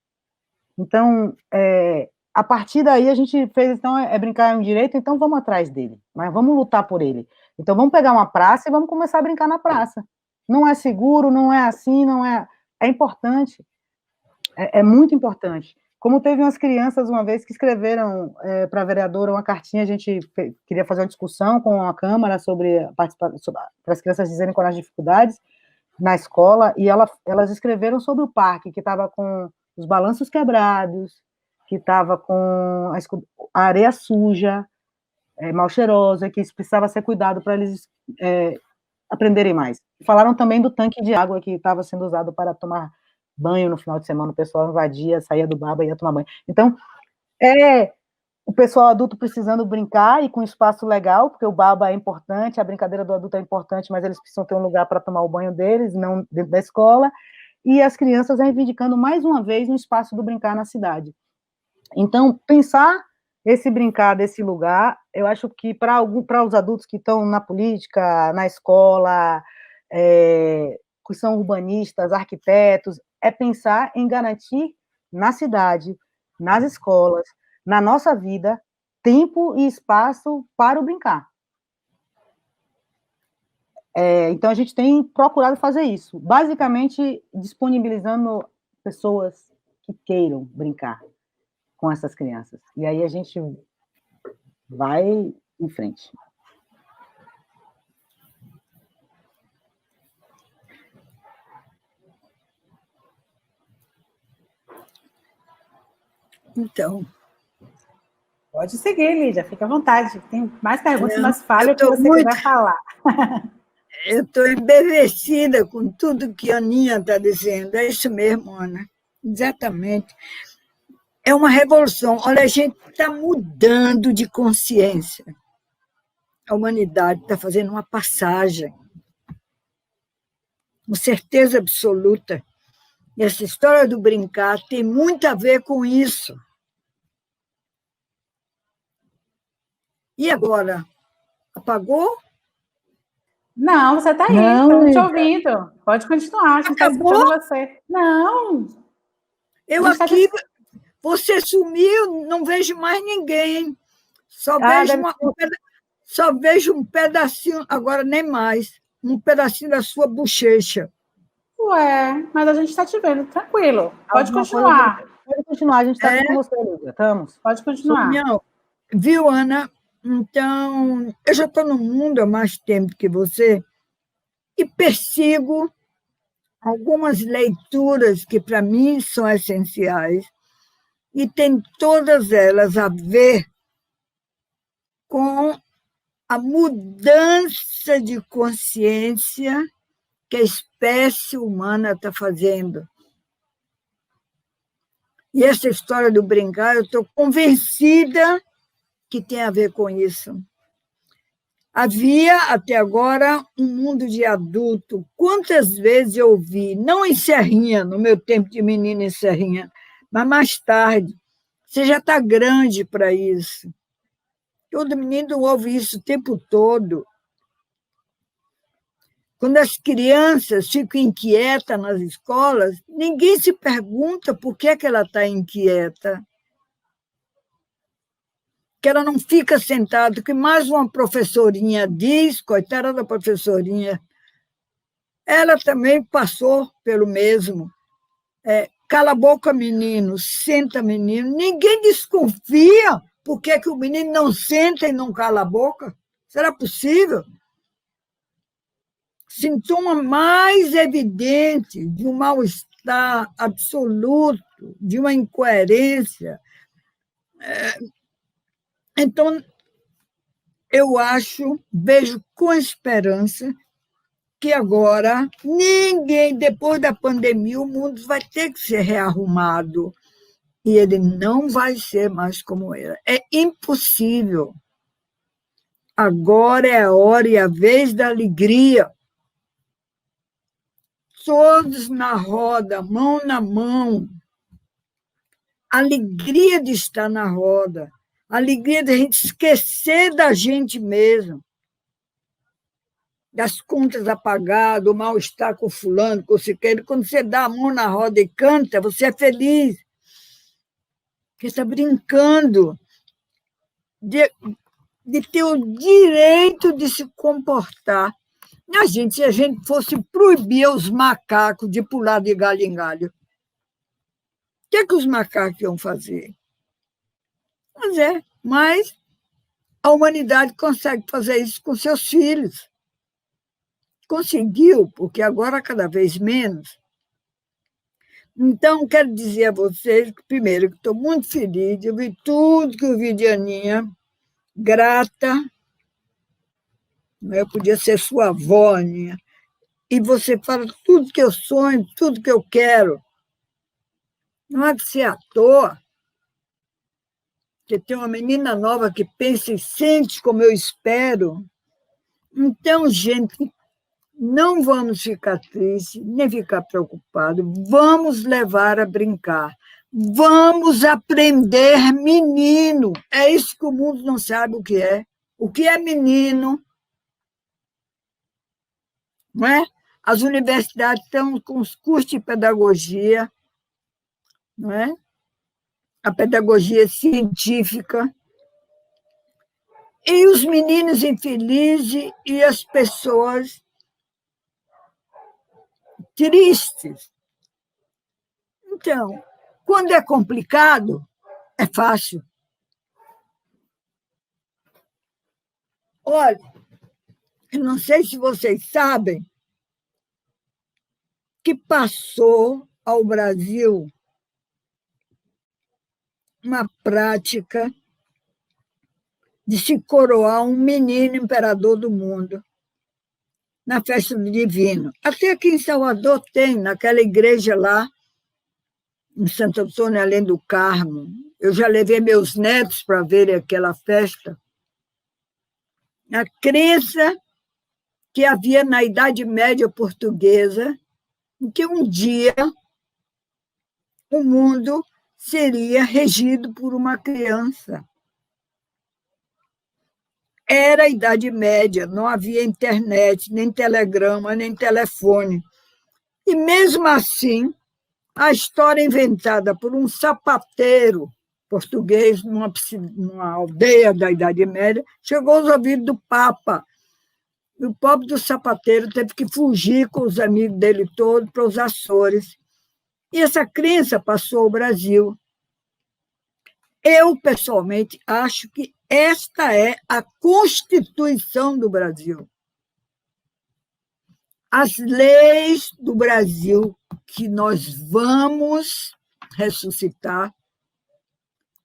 Então, a partir daí a gente fez, então, brincar é um direito, então vamos atrás dele, mas vamos lutar por ele. Então vamos pegar uma praça e vamos começar a brincar na praça. Não é seguro, não é assim, não é... É importante. É muito importante. Como teve umas crianças uma vez que escreveram para a vereadora uma cartinha, a gente queria fazer uma discussão com a Câmara sobre para as crianças dizerem quais as dificuldades na escola, e elas escreveram sobre o parque, que estava com os balanços quebrados, que estava com a areia suja, mal cheirosa, que isso precisava ser cuidado para eles aprenderem mais. Falaram também do tanque de água que estava sendo usado para tomar banho no final de semana, o pessoal invadia, saía do baba e ia tomar banho. Então, o pessoal adulto precisando brincar e com espaço legal, porque o baba é importante, a brincadeira do adulto é importante, mas eles precisam ter um lugar para tomar o banho deles, não dentro da escola, e as crianças reivindicando mais uma vez um espaço do brincar na cidade. Então, pensar esse brincar desse lugar, eu acho que para os adultos que estão na política, na escola, que são urbanistas, arquitetos, é pensar em garantir na cidade, nas escolas, na nossa vida, tempo e espaço para o brincar. Então, a gente tem procurado fazer isso, basicamente disponibilizando pessoas que queiram brincar com essas crianças. E aí a gente vai em frente. Então, pode seguir, Lídia, fica à vontade. Tem mais perguntas, mas fale o que você quiser falar. Eu estou embevecida com tudo que a Aninha está dizendo. É isso mesmo, Ana. Exatamente. É uma revolução. Olha, a gente está mudando de consciência. A humanidade está fazendo uma passagem. Com certeza absoluta. E essa história do brincar tem muito a ver com isso. E agora? Apagou? Não, você está aí, estamos te ouvindo. Pode continuar, a gente está escutando você. Não! Eu aqui, você sumiu, não vejo mais ninguém. Só vejo um pedacinho, agora nem mais, um pedacinho da sua bochecha. Ué, mas a gente está te vendo, tranquilo. Pode continuar. Pode continuar, a gente está com você, Lívia. Estamos. Pode continuar. Viu, Ana? Então, eu já estou no mundo há mais tempo que você e persigo algumas leituras que, para mim, são essenciais e tem todas elas a ver com a mudança de consciência que a espécie humana está fazendo. E essa história do brincar, eu estou convencida que tem a ver com isso. Havia, até agora, um mundo de adulto. Quantas vezes eu ouvi, não em Serrinha, no meu tempo de menina em Serrinha, mas mais tarde, você já está grande para isso. Todo menino ouve isso o tempo todo. Quando as crianças ficam inquietas nas escolas, ninguém se pergunta por que ela está inquieta. Que ela não fica sentada, que mais uma professorinha diz, coitada da professorinha, ela também passou pelo mesmo. Cala a boca, menino, senta, menino. Ninguém desconfia por que o menino não senta e não cala a boca. Será possível? Sintoma mais evidente de um mal-estar absoluto, de uma incoerência. Então, eu vejo com esperança que agora ninguém, depois da pandemia, o mundo vai ter que ser rearrumado e ele não vai ser mais como era. É impossível. Agora é a hora e a vez da alegria. Todos na roda, mão na mão. Alegria de estar na roda. Alegria de a gente esquecer da gente mesmo. Das contas a pagar, do mal-estar com fulano, com ciclano. Quando você dá a mão na roda e canta, você é feliz. Porque está brincando de ter o direito de se comportar. Se a gente fosse proibir os macacos de pular de galho em galho. que os macacos iam fazer? Mas a humanidade consegue fazer isso com seus filhos. Conseguiu, porque agora cada vez menos. Então, quero dizer a vocês que, primeiro, que estou muito feliz de ouvir tudo que eu vi de Aninha, grata. Eu podia ser sua avó, Aninha. E você fala tudo que eu sonho, tudo que eu quero. Não é de ser à toa. Porque tem uma menina nova que pensa e sente como eu espero. Então, gente, não vamos ficar tristes, nem ficar preocupados. Vamos levar a brincar. Vamos aprender menino. É isso que o mundo não sabe o que é. O que é menino? Não é? As universidades estão com os cursos de pedagogia, não é? A pedagogia científica. E os meninos infelizes e as pessoas tristes. Então, quando é complicado, é fácil. Olha, eu não sei se vocês sabem que passou ao Brasil uma prática de se coroar um menino imperador do mundo na festa do Divino. Até aqui em Salvador tem, naquela igreja lá, em Santo Antônio, além do Carmo. Eu já levei meus netos para verem aquela festa. A crença que havia na Idade Média portuguesa, em que um dia o mundo seria regido por uma criança. Era a Idade Média, não havia internet, nem telegrama, nem telefone. E, mesmo assim, a história inventada por um sapateiro português numa aldeia da Idade Média chegou aos ouvidos do Papa. E o pobre do sapateiro teve que fugir com os amigos dele todos para os Açores. E essa crença passou ao Brasil. Eu, pessoalmente, acho que esta é a Constituição do Brasil. As leis do Brasil que nós vamos ressuscitar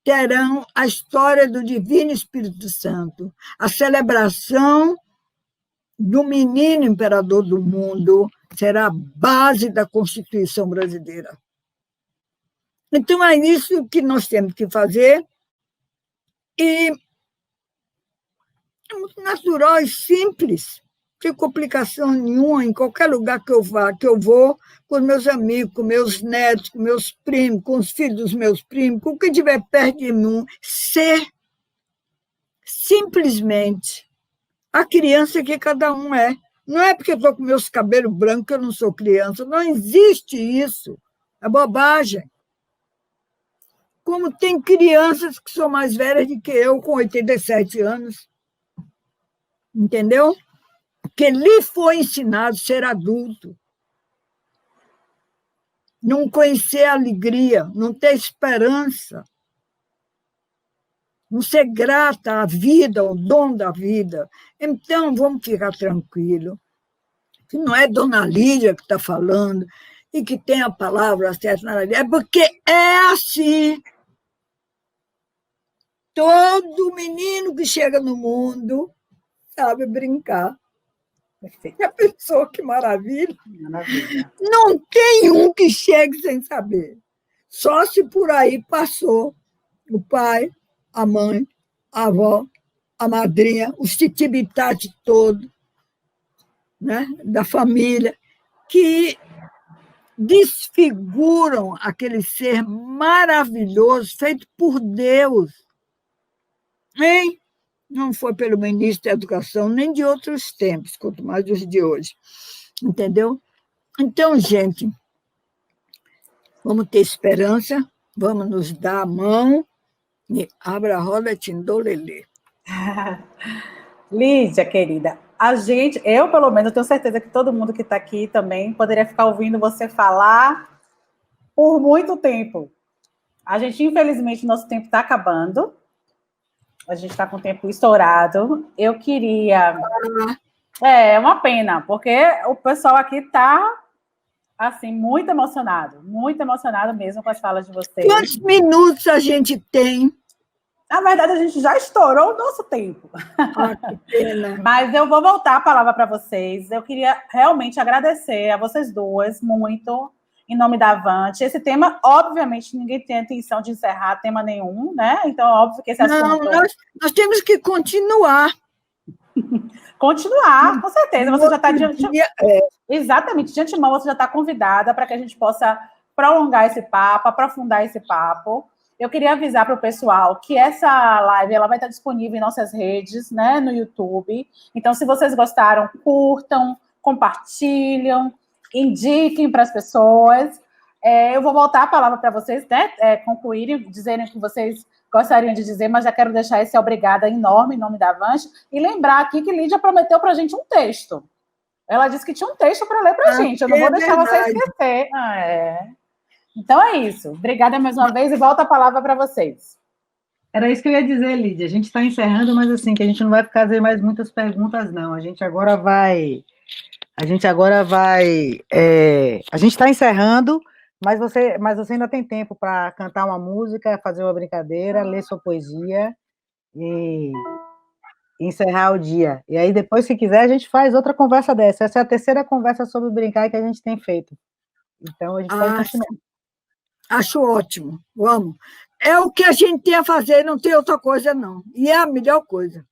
terão a história do Divino Espírito Santo, a celebração do menino imperador do mundo será a base da Constituição brasileira. Então, é isso que nós temos que fazer, e é muito natural e simples, não tem complicação nenhuma. Em qualquer lugar que eu vá, que eu vou, com os meus amigos, com meus netos, com meus primos, com os filhos dos meus primos, com quem estiver perto de mim, ser simplesmente a criança que cada um é. Não é porque eu estou com meus cabelos brancos que eu não sou criança. Não existe isso. É bobagem. Como tem crianças que são mais velhas do que eu, com 87 anos. Entendeu? Porque lhe foi ensinado a ser adulto. Não conhecer a alegria, não ter esperança. Não ser grata à vida, ao dom da vida. Então, vamos ficar tranquilos. Que não é Dona Lídia que está falando e que tem a palavra certa na Lídia. É porque é assim. Todo menino que chega no mundo sabe brincar. Perfeito. A pessoa, que maravilha. Maravilha. Não tem um que chegue sem saber. Só se por aí passou o pai, a mãe, a avó, a madrinha, os titibitati todo, né, da família, que desfiguram aquele ser maravilhoso feito por Deus. Hein? Não foi pelo ministro da Educação, nem de outros tempos, quanto mais dos de hoje. Entendeu? Então, gente, vamos ter esperança, vamos nos dar a mão e abra a roda, tindolelê. Lídia, querida, eu pelo menos, eu tenho certeza que todo mundo que está aqui também poderia ficar ouvindo você falar por muito tempo. A gente, infelizmente, nosso tempo está acabando. A gente está com o tempo estourado. Eu queria... É uma pena, porque o pessoal aqui está, assim, muito emocionado mesmo com as falas de vocês. Quantos minutos a gente tem? Na verdade, a gente já estourou o nosso tempo. Que pena. Mas eu vou voltar a palavra para vocês. Eu queria realmente agradecer a vocês duas muito, em nome da Avante. Esse tema, obviamente, ninguém tem a intenção de encerrar tema nenhum, né? Então, óbvio que esse assunto... Não, nós temos que continuar. Continuar, com certeza. Você já está Exatamente, de antemão você já está convidada para que a gente possa prolongar esse papo, aprofundar esse papo. Eu queria avisar para o pessoal que essa live ela vai estar disponível em nossas redes, né, no YouTube. Então, se vocês gostaram, curtam, compartilham, indiquem para as pessoas. Eu vou voltar a palavra para vocês, né, concluírem, dizerem o que vocês gostariam de dizer, mas já quero deixar esse obrigada enorme em nome da Avante e lembrar aqui que Lídia prometeu para a gente um texto. Ela disse que tinha um texto para ler para a gente. Eu não vou deixar você esquecer. Então é isso. Obrigada mais uma vez e volta a palavra para vocês. Era isso que eu ia dizer, Lídia. A gente está encerrando, mas assim, que a gente não vai fazer mais muitas perguntas, não. A gente está encerrando, mas você ainda tem tempo para cantar uma música, fazer uma brincadeira, ler sua poesia e encerrar o dia. E aí, depois, se quiser, a gente faz outra conversa dessa. Essa é a terceira conversa sobre brincar que a gente tem feito. Então, a gente pode continuar. Acho ótimo. Vamos. É o que a gente tem a fazer, não tem outra coisa, não. E é a melhor coisa.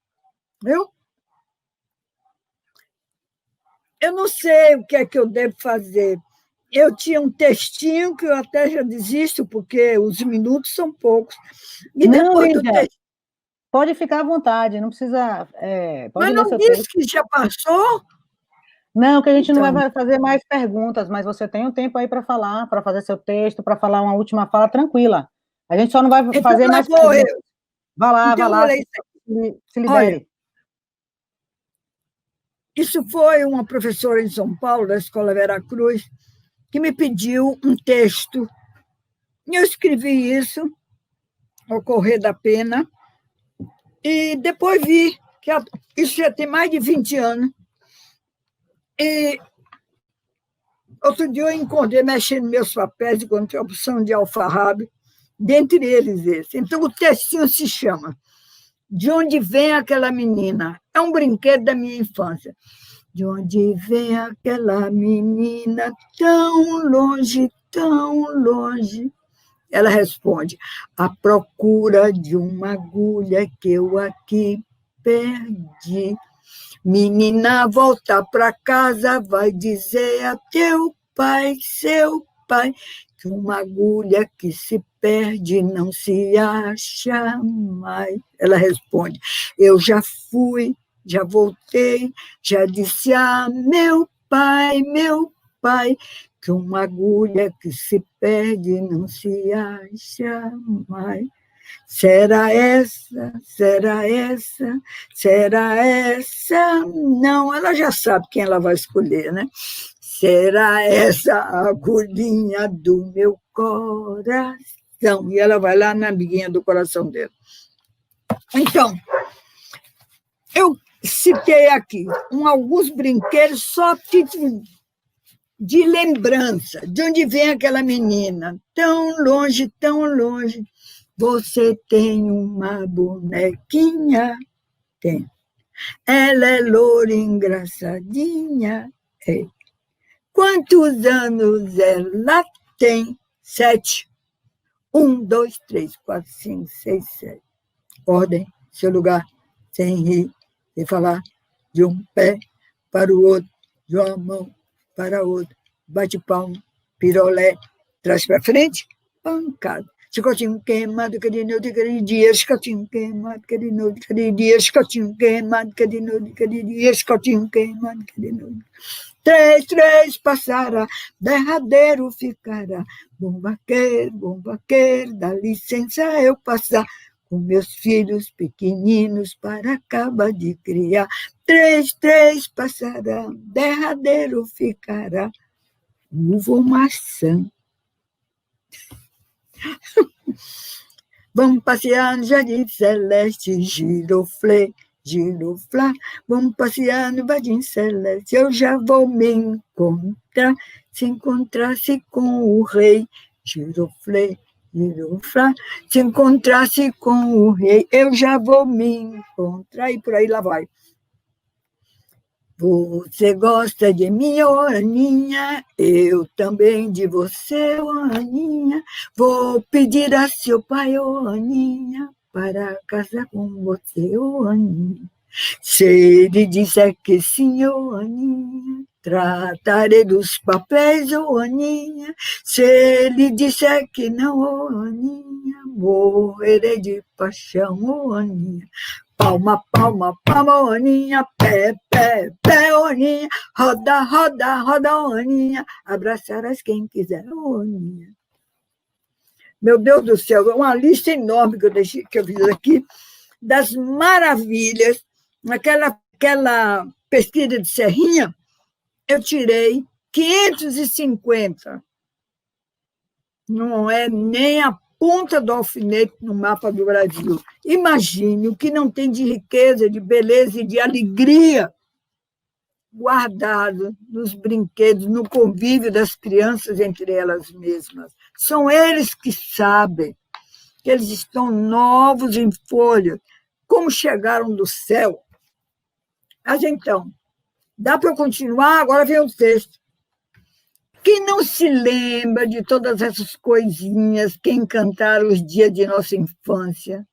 Viu? Eu não sei o que é que eu devo fazer. Eu tinha um textinho que eu até já desisto, porque os minutos são poucos. E não, depois do Lídia, pode ficar à vontade, não precisa... Mas não disse que já passou? Não, que a gente não vai fazer mais perguntas, mas você tem um tempo aí para falar, para fazer seu texto, para falar uma última fala tranquila. A gente só não vai fazer mais perguntas. Vá lá, se libere. Olha, isso foi uma professora em São Paulo, da Escola Vera Cruz, que me pediu um texto. Eu escrevi isso, ao correr da pena, e depois vi que isso já tem mais de 20 anos. E outro dia eu encontrei, mexendo nos meus papéis, encontrei a opção de alfarrábio, dentre eles esse. Então, o textinho se chama De Onde Vem Aquela Menina? É um brinquedo da minha infância. De onde vem aquela menina tão longe, tão longe? Ela responde, à procura de uma agulha que eu aqui perdi. Menina, volta para casa, vai dizer a teu pai, seu pai, que uma agulha que se perde não se acha mais. Ela responde, eu já fui, já voltei, já disse a meu pai, que uma agulha que se perde não se acha mais. Será essa? Será essa? Será essa? Não, ela já sabe quem ela vai escolher, né? Será essa a agulhinha do meu coração? E ela vai lá na amiguinha do coração dela. Então, eu citei aqui alguns brinquedos só título de lembrança, de onde vem aquela menina, tão longe, tão longe. Você tem uma bonequinha? Tem. Ela é loura, engraçadinha? É. Quantos anos ela tem? 7. 1, 2, 3, 4, 5, 6, 7. Ordem, seu lugar, sem rir, sem falar, de um pé para o outro, de uma mão para o outro, bate palma, pirolé, traz para frente, pancada. Chicotinho queimado, que de noite, que de dia, chicotinho queimado, que de noite, que de dia, chicotinho queimado, que de noite, que de dia, chicotinho queimado, que de noite. 3, 3 passará, derradeiro ficará. Bom vaqueiro, dá licença eu passar, com meus filhos pequeninos para acabar de criar. 3, 3 passará, derradeiro ficará. Uva ou maçã? Vamos passear no Jardim Celeste, giroflê, giroflá. Vamos passear no Jardim Celeste, eu já vou me encontrar. Se encontrasse com o rei, giroflê, giroflá. Se encontrasse com o rei, eu já vou me encontrar. E por aí lá vai. Você gosta de mim, ô Aninha, eu também de você, ô Aninha. Vou pedir a seu pai, ô Aninha, para casar com você, ô Aninha. Se ele disser que sim, ô Aninha, tratarei dos papéis, ô Aninha. Se ele disser que não, ô Aninha, morrerei de paixão, ô Aninha. Palma, palma, palma, Aninha, pé, pé, pé, Aninha, roda, roda, roda, Aninha, abraçarás quem quiser, Aninha. Meu Deus do céu, é uma lista enorme que eu fiz aqui das maravilhas. Aquela pesquisa de Serrinha, eu tirei 550. Não é nem a ponta do alfinete no mapa do Brasil. Imagine o que não tem de riqueza, de beleza e de alegria guardado nos brinquedos, no convívio das crianças entre elas mesmas. São eles que sabem que eles estão novos em folha, como chegaram do céu. Mas então, dá para eu continuar? Agora vem o texto. Quem não se lembra de todas essas coisinhas que encantaram os dias de nossa infância?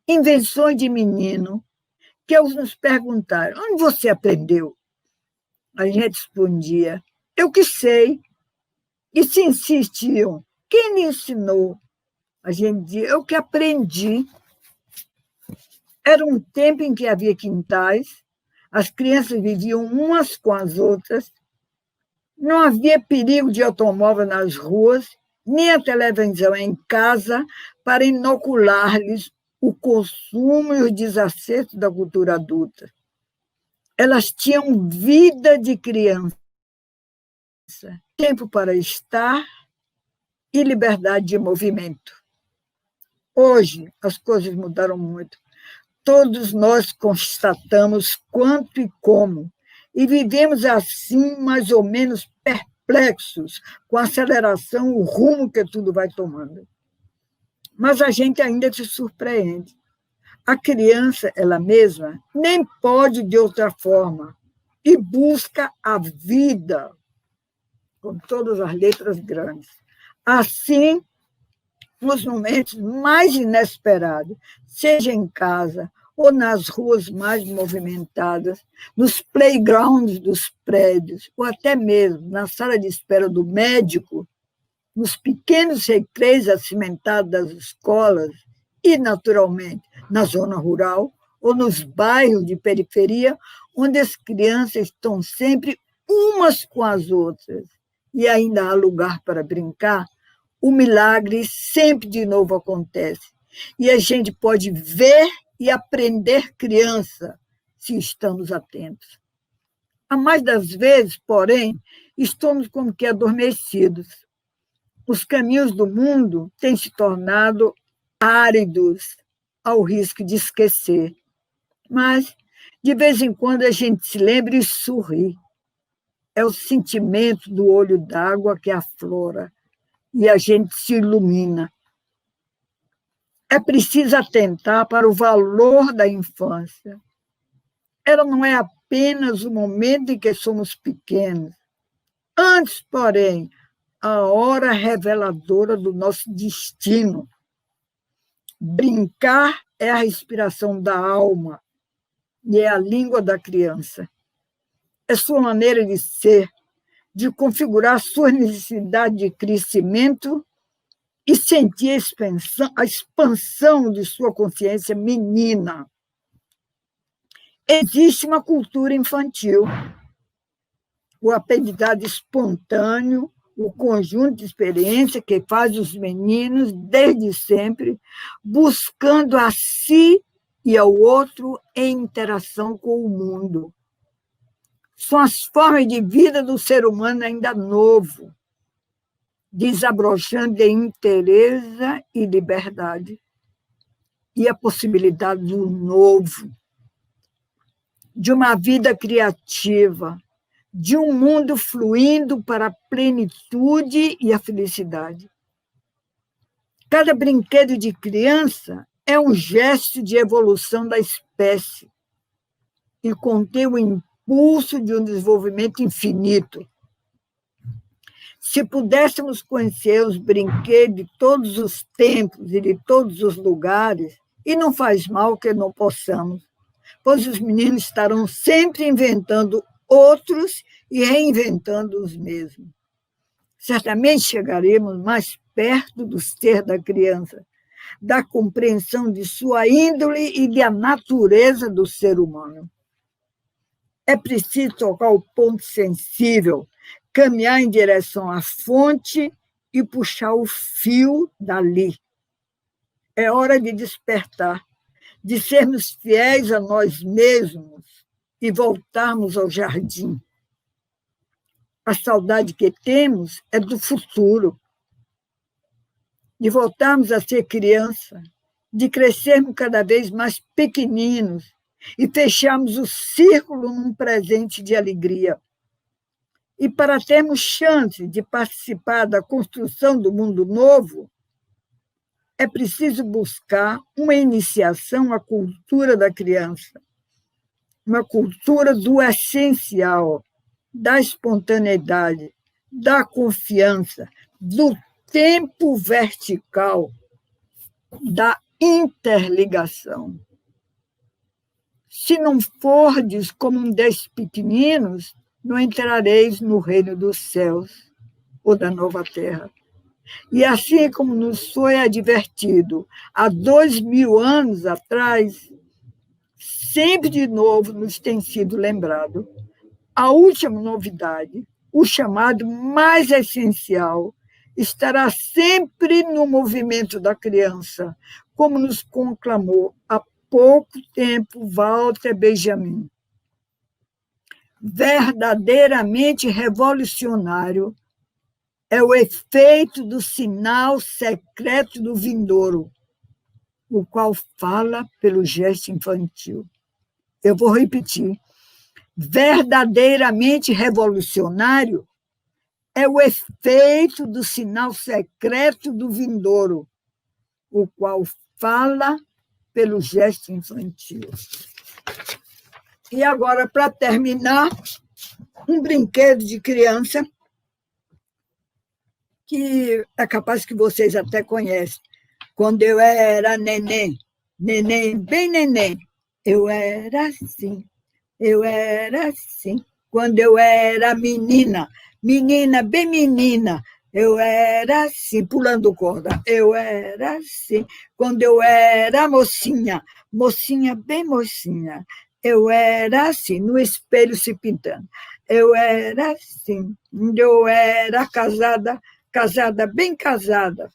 Invenções de menino, que eles nos perguntaram, onde você aprendeu? A gente respondia, eu que sei. E se insistiam, quem lhe ensinou? A gente dizia, eu que aprendi. Era um tempo em que havia quintais, as crianças viviam umas com as outras, não havia perigo de automóvel nas ruas, nem a televisão em casa para inocular-lhes o consumo e os desacertos da cultura adulta. Elas tinham vida de criança, tempo para estar e liberdade de movimento. Hoje, as coisas mudaram muito. Todos nós constatamos quanto e como, e vivemos assim, mais ou menos perplexos, com a aceleração, o rumo que tudo vai tomando. Mas a gente ainda se surpreende. A criança, ela mesma, nem pode de outra forma, e busca a vida, com todas as letras grandes. Assim, nos momentos mais inesperados, seja em casa ou nas ruas mais movimentadas, nos playgrounds dos prédios, ou até mesmo na sala de espera do médico, nos pequenos recreios acimentados das escolas e, naturalmente, na zona rural ou nos bairros de periferia, onde as crianças estão sempre umas com as outras e ainda há lugar para brincar, o milagre sempre de novo acontece. E a gente pode ver e aprender criança, se estamos atentos. A mais das vezes, porém, estamos como que adormecidos. Os caminhos do mundo têm se tornado áridos ao risco de esquecer. Mas, de vez em quando, a gente se lembra e sorri. É o sentimento do olho d'água que aflora e a gente se ilumina. É preciso atentar para o valor da infância. Ela não é apenas o momento em que somos pequenos. Antes, porém, a hora reveladora do nosso destino. Brincar é a respiração da alma e é a língua da criança. É sua maneira de ser, de configurar sua necessidade de crescimento e sentir a expansão de sua consciência menina. Existe uma cultura infantil, o aprendizado espontâneo, o conjunto de experiência que faz os meninos, desde sempre, buscando a si e ao outro em interação com o mundo. São as formas de vida do ser humano ainda novo. desabrochando em inteireza e liberdade, e a possibilidade do novo, de uma vida criativa, de um mundo fluindo para a plenitude e a felicidade. Cada brinquedo de criança é um gesto de evolução da espécie e contém o impulso de um desenvolvimento infinito. Se pudéssemos conhecer os brinquedos de todos os tempos e de todos os lugares, e não faz mal que não possamos, pois os meninos estarão sempre inventando outros e reinventando os mesmos. Certamente chegaremos mais perto do ser da criança, da compreensão de sua índole e da natureza do ser humano. É preciso tocar o ponto sensível, caminhar em direção à fonte e puxar o fio dali. É hora de despertar, de sermos fiéis a nós mesmos e voltarmos ao jardim. A saudade que temos é do futuro, de voltarmos a ser criança, de crescermos cada vez mais pequeninos e fecharmos o círculo num presente de alegria. E para termos chance de participar da construção do mundo novo, é preciso buscar uma iniciação à cultura da criança, uma cultura do essencial, da espontaneidade, da confiança, do tempo vertical, da interligação. Se não fordes como um desses pequeninos, não entrareis no reino dos céus ou da nova terra. E assim como nos foi advertido há 2000 anos atrás, sempre de novo nos tem sido lembrado a última novidade, o chamado mais essencial, estará sempre no movimento da criança, como nos conclamou há pouco tempo Walter Benjamin. Verdadeiramente revolucionário é o efeito do sinal secreto do vindouro, o qual fala pelo gesto infantil. Eu vou repetir. Verdadeiramente revolucionário é o efeito do sinal secreto do vindouro, o qual fala pelo gesto infantil. E agora, para terminar, um brinquedo de criança que é capaz que vocês até conhecem. Quando eu era neném, bem neném, eu era assim. Quando eu era menina, bem menina, eu era assim, pulando corda, eu era assim. Quando eu era mocinha, bem mocinha, eu era assim, no espelho se pintando, eu era assim. Quando eu era casada, bem casada,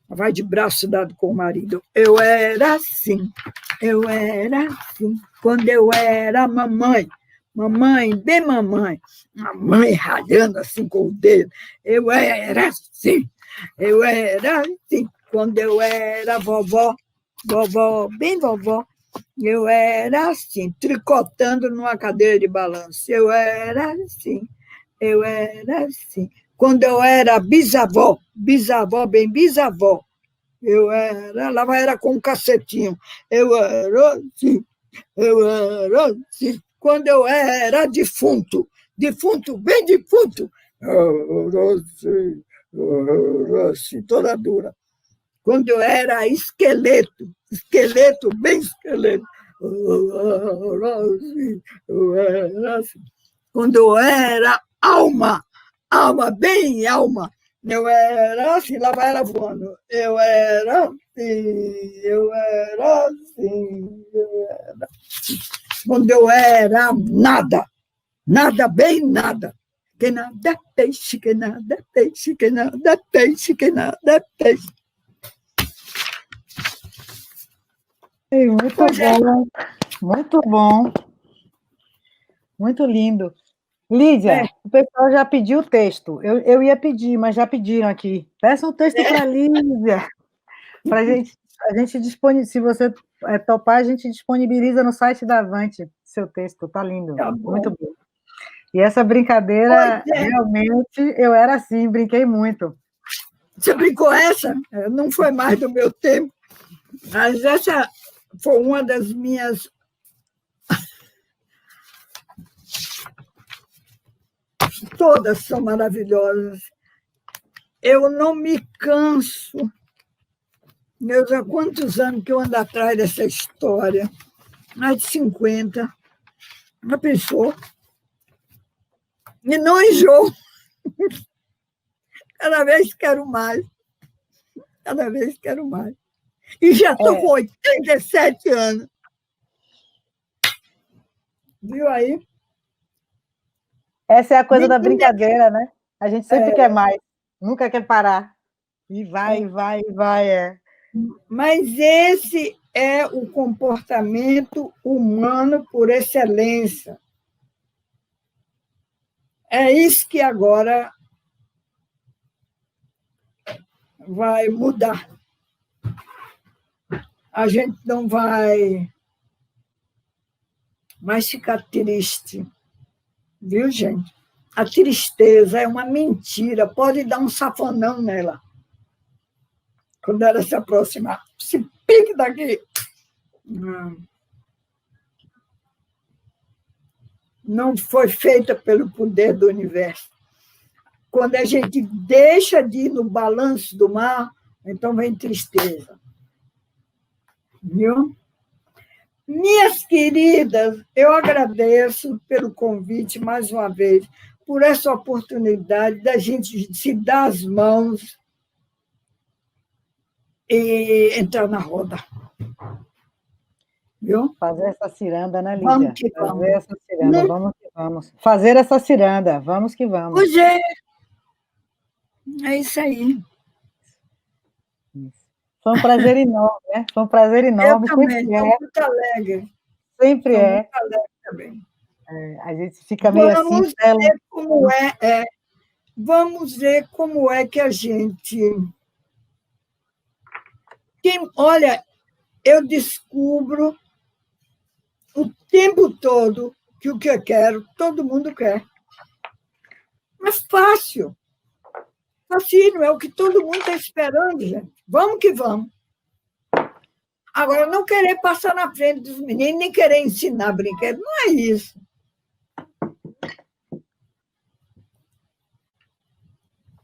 vai de braço dado com o marido, eu era assim. Quando eu era mamãe, bem mamãe ralhando assim com o dedo, eu era assim. Quando eu era vovó, bem vovó, eu era assim, tricotando numa cadeira de balanço, eu era assim. Quando eu era bisavó, bem bisavó, ela era com um cacetinho, eu era assim. Quando eu era defunto, bem defunto, assim, toda dura. Quando eu era esqueleto, bem esqueleto, eu era assim. Quando eu era alma, bem alma, eu era assim, lá vai ela voando. Eu era assim. Quando eu era nada, bem nada. Que nada é peixe, que nada é peixe, que nada é peixe, que nada é peixe. Muito bom, muito bom. Muito lindo. Lídia, O pessoal já pediu o texto. Eu ia pedir, mas já pediram aqui. Peça um texto para a Lígia. Para a gente disponibiliza. Se você topar, a gente disponibiliza no site da Avante seu texto. Está lindo. Tá bom. Muito bom. E essa brincadeira, realmente, eu era assim, brinquei muito. Você brincou essa? Não foi mais do meu tempo. Mas essa foi uma das minhas... Todas são maravilhosas. Eu não me canso. Meus, há quantos anos que eu ando atrás dessa história? Mais de 50. Já pensou? E não enjoo. Cada vez quero mais. Cada vez quero mais. E já estou com 87 anos. Viu aí? Essa é a coisa da brincadeira, né? A gente sempre quer mais, nunca quer parar. E vai, vai, vai. Mas esse é o comportamento humano por excelência. É isso que agora vai mudar. A gente não vai mais ficar triste. Viu, gente? A tristeza é uma mentira, pode dar um safanão nela. Quando ela se aproximar, se pique daqui. Não foi feita pelo poder do universo. Quando a gente deixa de ir no balanço do mar, então vem tristeza. Viu? Minhas queridas, eu agradeço pelo convite mais uma vez, por essa oportunidade da gente se dar as mãos e entrar na roda. Viu? Fazer essa ciranda, né, Lídia? Vamos que vamos. Fazer essa ciranda, vamos que vamos. Fazer essa ciranda, vamos que vamos. Pois é. É isso aí. Foi um prazer enorme, né? Foi um prazer enorme. Eu também, estou muito alegre. Sempre estou é. Muito alegre também. A gente fica meio Vamos assim. Ver como vamos ver como é que a gente... Olha, eu descubro o tempo todo que o que eu quero, todo mundo quer. Mas fácil. Fácil, é o que todo mundo está esperando, gente. Vamos que vamos. Agora, não querer passar na frente dos meninos, nem querer ensinar brinquedo, não é isso.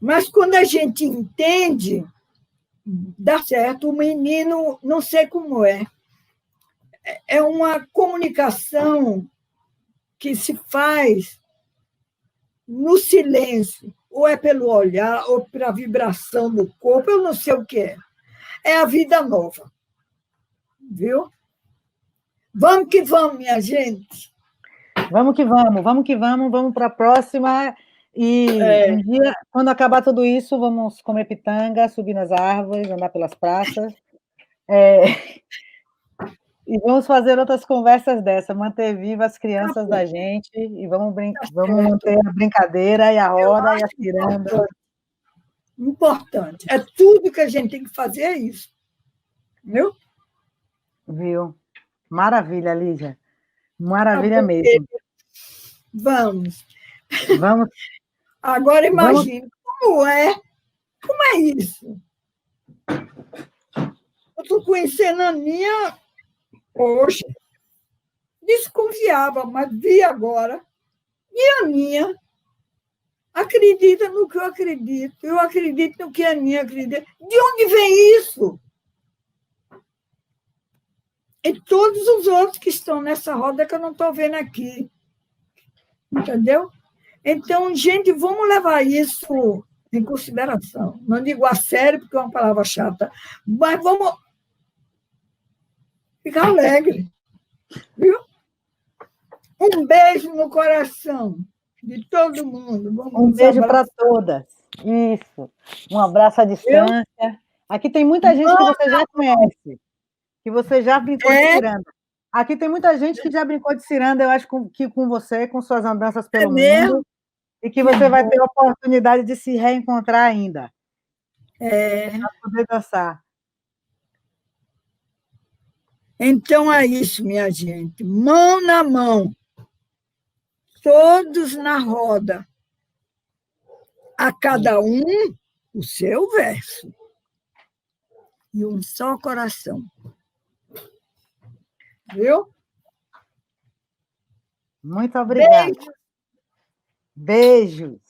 Mas quando a gente entende, dá certo. O menino, não sei como é. É uma comunicação que se faz no silêncio, ou é pelo olhar, ou pela vibração do corpo, eu não sei o que é. É a vida nova. Viu? Vamos que vamos, minha gente. Vamos que vamos para a próxima. E um dia, quando acabar tudo isso, vamos comer pitanga, subir nas árvores, andar pelas praças. E vamos fazer outras conversas dessa, manter vivas as crianças da gente, e vamos manter a brincadeira e a roda e a ciranda. Importante. É tudo que a gente tem que fazer, é isso. Viu? Maravilha, Lígia. Maravilha mesmo. Vamos. Vamos. Agora imagine como é isso. Eu estou conhecendo a Aninha hoje. Desconfiava, mas vi agora. E a Aninha acredita no que eu acredito no que a Aninha acredita. De onde vem isso? E todos os outros que estão nessa roda que eu não estou vendo aqui. Entendeu? Então, gente, vamos levar isso em consideração. Não digo a sério, porque é uma palavra chata, mas vamos ficar alegre. Viu? Um beijo no coração de todo mundo. Um beijo para todas. Isso. Um abraço à distância. Aqui tem muita gente que você já conhece, que você já brincou de ciranda. Aqui tem muita gente que já brincou de ciranda, eu acho que com você, com suas andanças pelo mundo. E que você vai ter a oportunidade de se reencontrar ainda. Para poder dançar. Então é isso, minha gente. Mão na mão. Todos na roda. A cada um o seu verso. E um só coração. Viu? Muito obrigada. Beijo. Beijos.